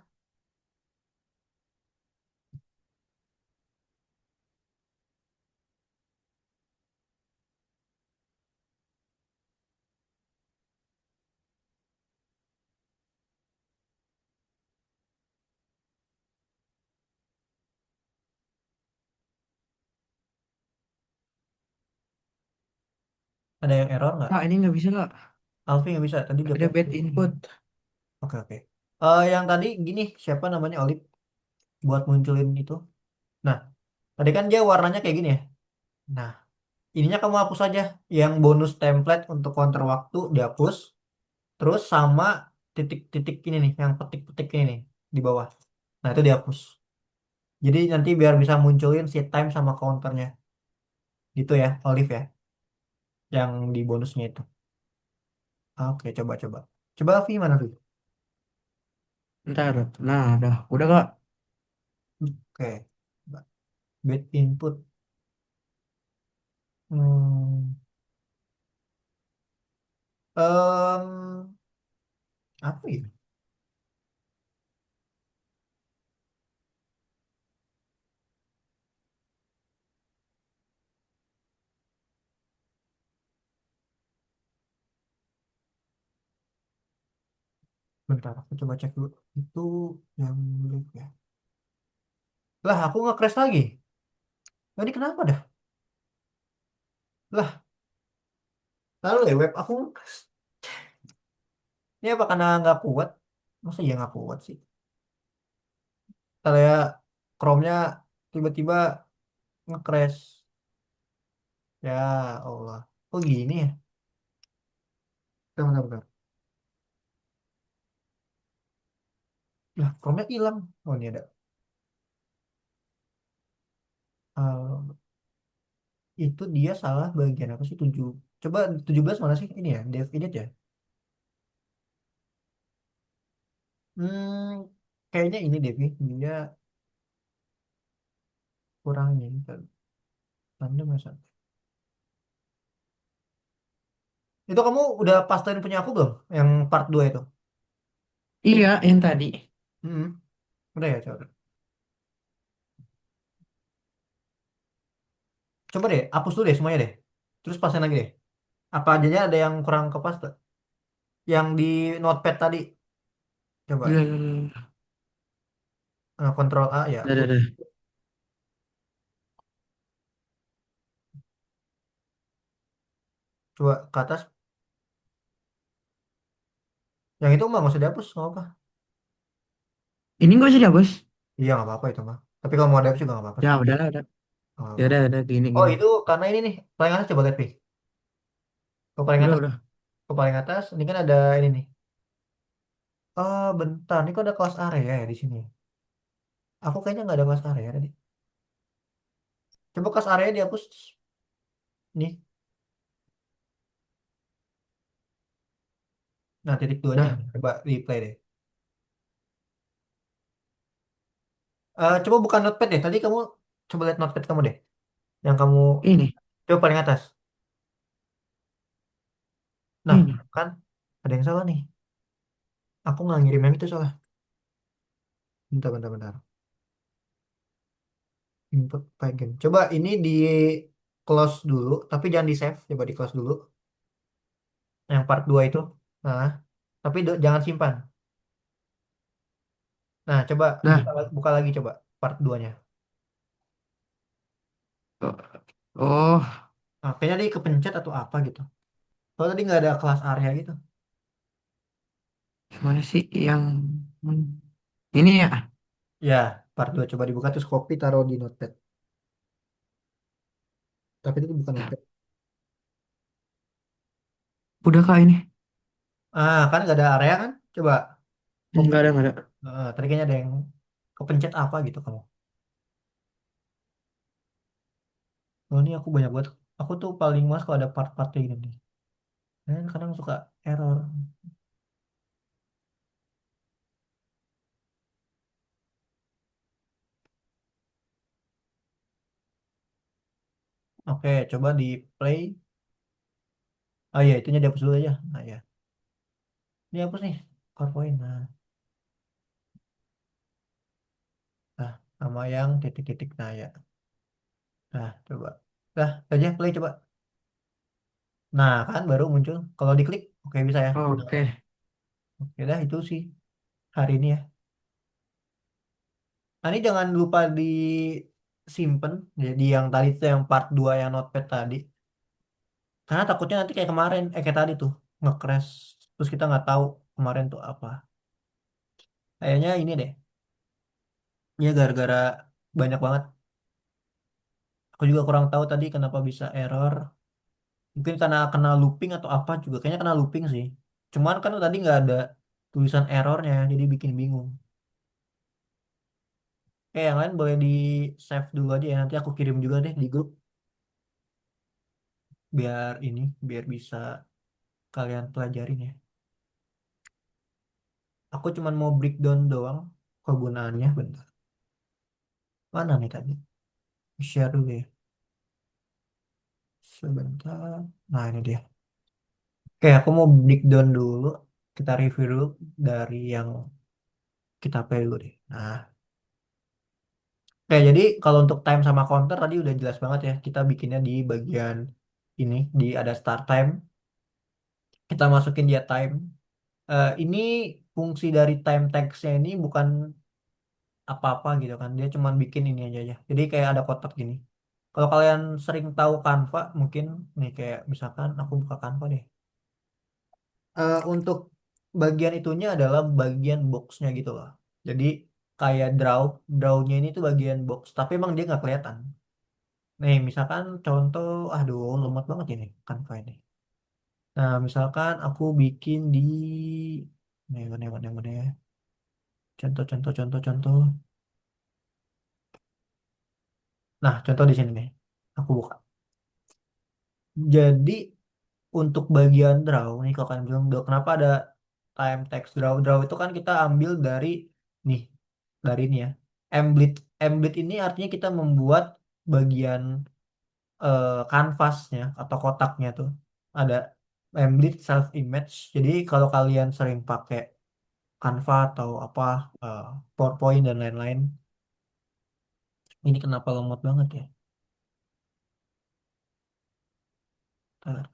Ada yang error nggak? Kak, ini nggak bisa kak. Alfi nggak bisa. Tadi udah Ada bad input. oke. Yang tadi gini, siapa namanya Olip buat munculin itu. Nah, tadi kan dia warnanya kayak gini ya. Nah, ininya kamu hapus aja. Yang bonus template untuk counter waktu dihapus. Terus sama titik-titik ini nih, yang petik-petik ini nih di bawah. Nah, itu dihapus. Jadi nanti biar bisa munculin si time sama counternya. Gitu ya, Olive ya. Yang di bonusnya itu. Oke, coba. Coba Vi mana Vi? Ntar. Nah, udah kak. Oke. Bad input. Hmm. Em, apa ya? Bentar, aku coba cek dulu. Itu yang live ya. Lah, aku nge-crash lagi. Nah, ini kenapa dah? Lah, lalu ya web aku nge-crash. Ini apa karena nggak kuat? Masa ya nggak kuat sih? Kalau ya Chrome-nya tiba-tiba nge-crash. Ya Allah. Kok gini ya? Bentar. Lah, Chrome-nya hilang. Oh, ini ada. Eh, itu dia salah bagian apa sih? 7. Coba 17 mana sih? Ini ya, dev edit ya? Hmm, kayaknya ini Devi. Dia kurang ini. Tanda masa. Itu kamu udah pastiin punya aku belum? Yang part 2 itu? Iya, yang tadi. Hmm, udah ya, coba. Coba deh, hapus dulu deh semuanya deh. Terus pastiin lagi deh. Apa ajanya ada yang kurang kepas tuh? Yang di notepad tadi. Coba. Udah. Control A ya, Udah, udah, hapus. udah. Coba ke atas. Yang itu mah nggak usah dihapus, nggak apa. Ini nggak usah dihapus. Iya, nggak apa-apa itu mah. Tapi kalau mau dihapus juga nggak apa-apa Ya, sih. udahlah, udah. Nggak Ya apa-apa. udah, gini, Oh, gini. itu karena ini nih. Paling atas coba lihat, Pi. Ke paling atas. Udah. Ke paling atas, ini kan ada ini nih. Oh, bentar. Ini kok ada kelas area ya di sini. Aku kayaknya nggak ada kelas area tadi. Coba kelas area dihapus. Nih. Nah, titik duanya. Udah. Coba replay deh. Coba buka notepad deh. Tadi kamu coba lihat notepad kamu deh. Yang kamu Ini. coba paling atas. Nah, Ini. kan ada yang salah nih. Aku nggak ngirim yang itu salah. Bentar. Input plugin. Coba ini di close dulu, tapi jangan di save. Coba di close dulu. Yang part 2 itu. Nah, tapi jangan simpan. Nah, coba Udah. buka lagi coba part 2-nya. Oh, oh, Nah, kayaknya dia kepencet atau apa gitu. Kalau tadi nggak ada kelas area gitu. mana sih yang hmm, ini ya? Ya, part 2 coba dibuka terus copy taruh di notepad. Tapi itu bukan notepad. Udah kak ini? Kan nggak ada area kan? Coba copy. Nggak ada, nggak ada. Tadi kayaknya ada yang kepencet apa gitu kamu. Oh, ini aku banyak banget. Aku tuh paling males kalau ada part-part kayak gini nih. Dan kadang suka error. Oke, coba di play. Oh iya, itunya dihapus dulu aja. Nah ya, dihapus nih. PowerPoint. Nah, sama yang titik-titik. Nah ya. Nah, coba. Nah, aja play coba. Nah, kan baru muncul. Kalau diklik, oke bisa ya. Oh, Nah, oke. oke dah, itu sih hari ini ya. Nah, ini jangan lupa disimpan. Jadi yang tadi itu yang part 2 yang notepad tadi. Karena takutnya nanti kayak kemarin, kayak tadi tuh. Nge-crash. Terus kita nggak tahu kemarin tuh apa. Kayaknya ini deh. Ya gara-gara banyak banget. Aku juga kurang tahu tadi kenapa bisa error. Mungkin karena kena looping atau apa juga. Kayaknya kena looping sih. Cuman kan tadi nggak ada tulisan errornya. Jadi bikin bingung. Yang lain boleh di save dulu aja ya. Nanti aku kirim juga deh di grup. Biar bisa kalian pelajarin ya. Aku cuman mau breakdown doang kegunaannya. Bentar. Mana nih tadi? Share dulu ya. Sebentar. Nah ini dia. Oke, aku mau breakdown dulu. Kita review dulu dari yang kita play dulu deh. Nah, oke jadi kalau untuk time sama counter tadi udah jelas banget ya. Kita bikinnya di bagian ini, di ada start time. Kita masukin dia time. Ini fungsi dari time text-nya ini bukan apa-apa gitu kan. Dia cuma bikin ini aja ya. Jadi kayak ada kotak gini. Kalau kalian sering tahu Canva, mungkin nih kayak misalkan aku buka Canva deh. Untuk bagian itunya adalah bagian boxnya gitu loh. Jadi kayak drawnya ini tuh bagian box, tapi emang dia nggak kelihatan. Nih, misalkan contoh, aduh, lemot banget ini Canva ini. Nah, misalkan aku bikin di, nih, mana ya. Contoh. Nah, contoh di sini nih. Aku buka. Jadi untuk bagian draw nih kalau kalian bilang "Dok, kenapa ada time text draw itu kan kita ambil dari nih dari ini ya embed embed ini artinya kita membuat bagian kanvasnya atau kotaknya tuh ada embed self image jadi kalau kalian sering pakai Canva atau apa eh, PowerPoint dan lain-lain ini kenapa lemot banget ya. Bentar.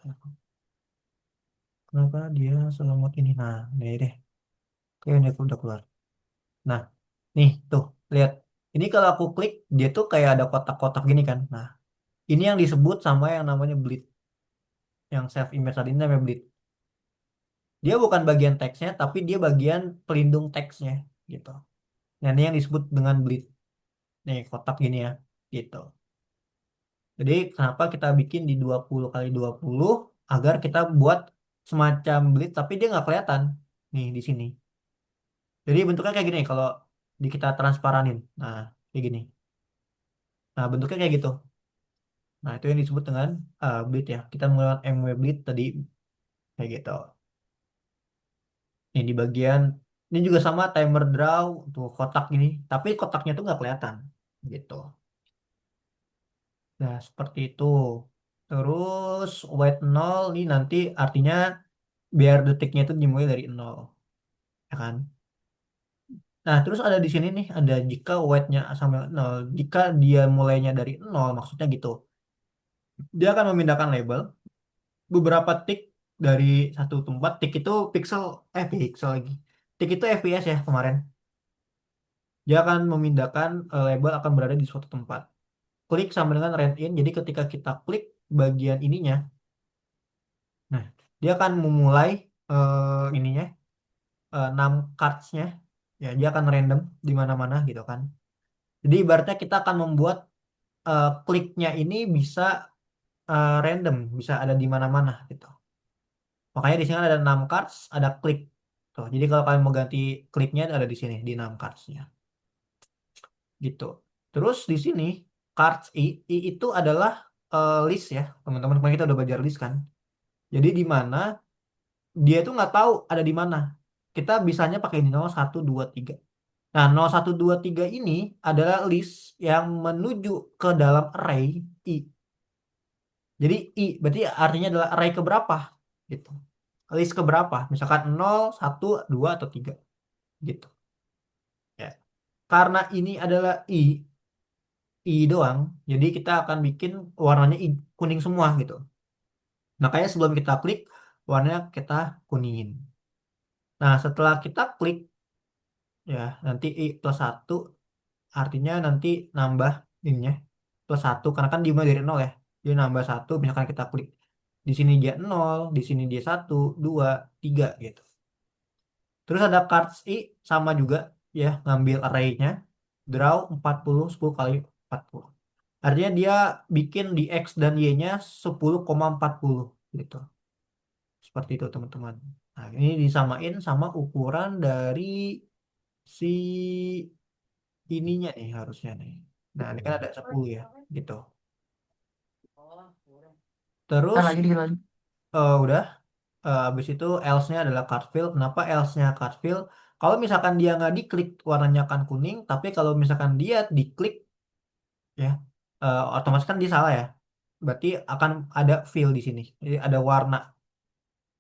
Kenapa dia selemot ini nah ini deh kayaknya udah keluar. Nah, nih tuh, lihat. Ini kalau aku klik, dia tuh kayak ada kotak-kotak gini kan. Nah, ini yang disebut sama yang namanya bleed. Yang save image tadi ini namanya bleed. Dia bukan bagian teksnya, tapi dia bagian pelindung teksnya gitu. Nah, ini yang disebut dengan bleed. Nih, kotak gini ya, gitu. Jadi, kenapa kita bikin di 20 kali 20 agar kita buat semacam bleed, tapi dia nggak kelihatan. Nih, di sini. Jadi, bentuknya kayak gini kalau kita transparanin. Nah, kayak gini. Nah, bentuknya kayak gitu. Nah, itu yang disebut dengan bleed ya. Kita menggunakan MW bleed tadi kayak gitu. Ini di bagian ini juga sama timer draw tuh kotak ini, tapi kotaknya tuh nggak kelihatan gitu. Nah, seperti itu. Terus weight 0 nih nanti artinya biar detiknya itu dimulai dari 0, ya kan? Nah, terus ada di sini nih ada jika weight-nya sama 0, jika dia mulainya dari 0 maksudnya gitu. Dia akan memindahkan label beberapa tick dari satu tempat. Tick itu pixel lagi. Tick itu FPS ya kemarin. Dia akan memindahkan label akan berada di suatu tempat. klik sama dengan rent in. Jadi ketika kita klik bagian ininya, nah dia akan memulai ininya 6 cards-nya. Ya, dia akan random di mana-mana gitu kan. Jadi ibaratnya kita akan membuat kliknya ini bisa random, bisa ada di mana-mana gitu. Makanya di sini ada 6 cards, ada klik. Tuh, jadi kalau kalian mau ganti kliknya ada di sini di 6 cards-nya gitu. Terus di sini cards I itu adalah list ya, teman-teman. Kemarin kita udah belajar list kan. Jadi di mana dia itu nggak tahu ada di mana. Kita bisanya pakai ini 0, 1, 2, 3. Nah, 0, 1, 2, 3 ini adalah list yang menuju ke dalam array I. Jadi I berarti artinya adalah array keberapa gitu. List keberapa? Misalkan 0, 1, 2 atau 3 gitu. Ya. Karena ini adalah I doang, jadi kita akan bikin warnanya kuning semua gitu. Makanya sebelum kita klik, warnanya kita kuningin. Nah, setelah kita klik, ya nanti I plus 1 artinya nanti nambah ininya plus 1 karena kan dimulai dari 0 ya. Dia nambah 1 misalkan kita klik. Di sini dia 0, di sini dia 1, 2, 3 gitu. Terus ada cards I sama juga ya, ngambil array-nya. Draw 40 kali 40. Artinya dia bikin di X dan Y-nya 10,40 gitu. Seperti itu teman-teman. Nah, ini disamain sama ukuran dari si ininya nih harusnya nih. Nah, ini kan ada 10 ya, gitu. Ntar Terus lagi dikit lagi. udah habis itu else-nya adalah card fill. Kenapa else-nya card fill? Kalau misalkan dia nggak diklik warnanya akan kuning, tapi kalau misalkan dia diklik ya otomatis kan dia salah ya. Berarti akan ada fill di sini. Jadi ada warna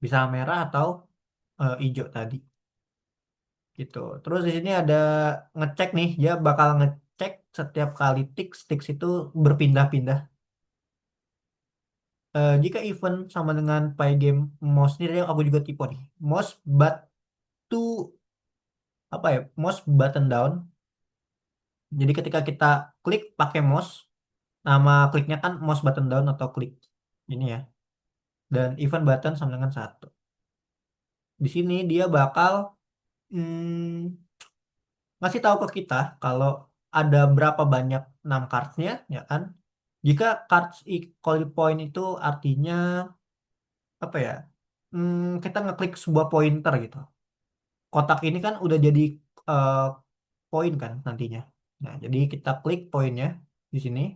bisa merah atau hijau tadi gitu. Terus di sini ada ngecek nih, dia bakal ngecek setiap kali ticks itu berpindah-pindah. Jika event sama dengan Pygame mouse ini, aku juga tipe nih. Mouse but to apa ya? Mouse button down. Jadi ketika kita klik pakai mouse, nama kliknya kan mouse button down atau klik ini ya. Dan event button sama dengan satu. Di sini dia bakal ngasih tahu ke kita kalau ada berapa banyak 6 cards-nya, ya kan? Jika cards equal point itu artinya apa ya? Kita ngeklik sebuah pointer gitu. Kotak ini kan udah jadi eh, poin kan nantinya. Nah, jadi kita klik poinnya di sini.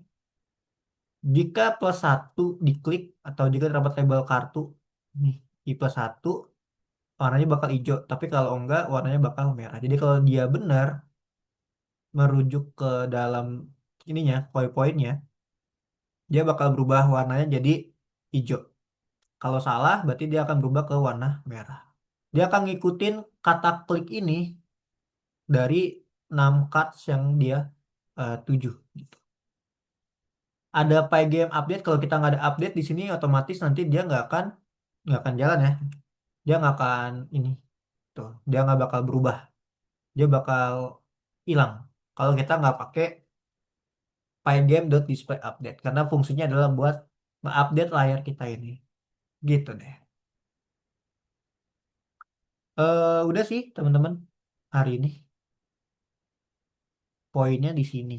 Jika plus satu diklik atau jika terdapat label kartu nih I plus satu warnanya bakal hijau. Tapi kalau enggak warnanya bakal merah. Jadi kalau dia benar merujuk ke dalam ininya poin-poinnya dia bakal berubah warnanya jadi hijau. Kalau salah berarti dia akan berubah ke warna merah. Dia akan ngikutin kata klik ini dari 6 cards yang dia tuju gitu. Ada Pygame update, kalau kita nggak ada update di sini otomatis nanti dia nggak akan jalan ya. Dia nggak akan ini tuh, dia nggak bakal berubah. Dia bakal hilang kalau kita nggak pakai pygame.display update karena fungsinya adalah buat update layar kita ini. Gitu deh. Udah sih teman-teman hari ini poinnya di sini.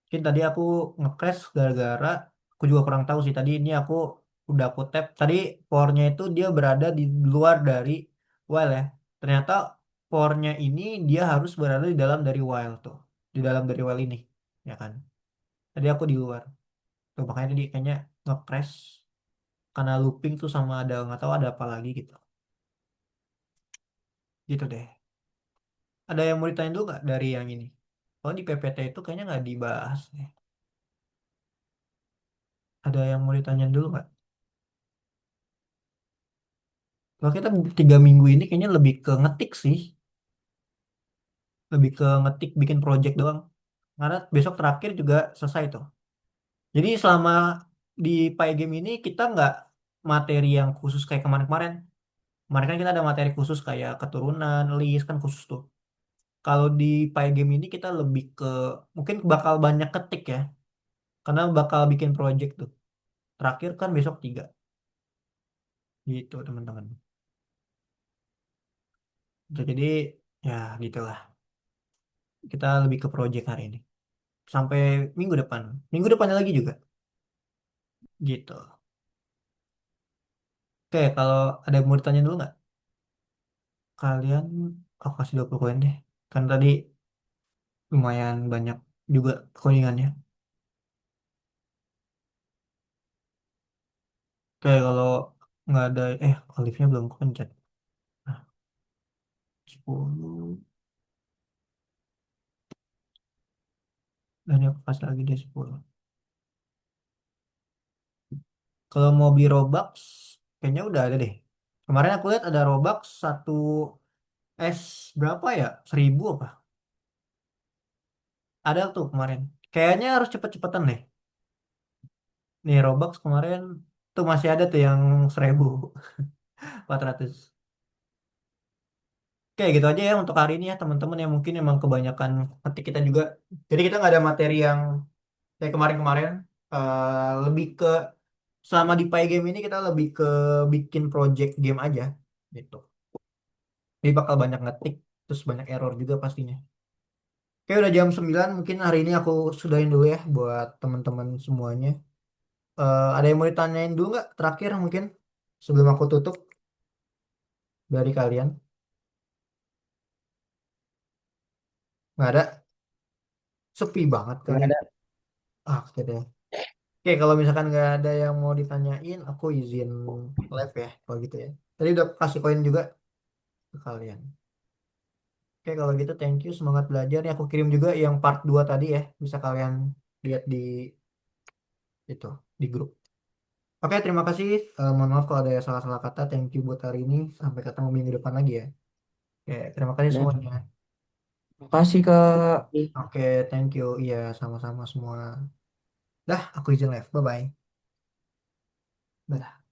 Mungkin tadi aku nge-crash gara-gara aku juga kurang tahu sih tadi ini aku tap tadi core-nya itu dia berada di luar dari while ya. Ternyata core-nya ini dia harus berada di dalam dari while tuh. Di dalam dari while ini, ya kan? Tadi aku di luar. Tuh makanya tadi kayaknya nge-crash karena looping tuh sama ada nggak tahu ada apa lagi gitu. Gitu deh. Ada yang mau ditanya dulu nggak dari yang ini? Oh di PPT itu kayaknya nggak dibahas nih. Ada yang mau ditanya dulu nggak? Kalau kita 3 minggu ini kayaknya lebih ke ngetik sih, lebih ke ngetik bikin project doang. Karena besok terakhir juga selesai tuh. Jadi selama di Pygame ini kita nggak materi yang khusus kayak kemarin-kemarin. Kemarin kan kita ada materi khusus kayak keturunan, list kan khusus tuh. Kalau di Pygame ini kita lebih ke mungkin bakal banyak ketik ya, karena bakal bikin project tuh. Terakhir kan besok 3 gitu teman-teman. Jadi ya gitulah. Kita lebih ke project hari ini. Sampai minggu depan. Minggu depannya lagi juga. Gitu. Oke, kalau ada yang mau ditanya dulu nggak? Kalian, aku kasih 20 koin deh. Kan tadi lumayan banyak juga koningannya. Oke, kalau nggak ada, Alifnya belum kepencet. Nah, 10. Dan aku kasih lagi deh 10. Kalau mau beli Robux, kayaknya udah ada deh. Kemarin aku lihat ada Robux satu S berapa ya? 1.000 apa? Ada tuh kemarin. Kayaknya harus cepet-cepetan deh. Nih Robux kemarin tuh masih ada tuh yang 1.400. Oke gitu aja ya untuk hari ini ya teman-teman yang mungkin emang kebanyakan ketik kita juga. Jadi kita nggak ada materi yang kayak kemarin-kemarin. Lebih ke selama di Pi Game ini kita lebih ke bikin project game aja gitu. Jadi bakal banyak ngetik terus banyak error juga pastinya. Oke udah jam 9 mungkin hari ini aku sudahin dulu ya buat teman-teman semuanya. Ada yang mau ditanyain dulu nggak terakhir mungkin sebelum aku tutup dari kalian? Nggak ada? Sepi banget Nggak kali. ada. Ah, oke deh. Oke, kalau misalkan nggak ada yang mau ditanyain, aku izin live ya, kalau gitu ya. Tadi udah kasih koin juga ke kalian. Oke, kalau gitu thank you, semangat belajar. Ya, aku kirim juga yang part 2 tadi ya, bisa kalian lihat di itu, di grup. Oke, terima kasih. Mohon maaf kalau ada salah-salah kata. Thank you buat hari ini. Sampai ketemu minggu depan lagi ya. Oke, terima kasih Udah. semuanya. Makasih Kak. Oke, thank you. Iya, sama-sama semua. Dah, aku izin live. Bye-bye. Dah.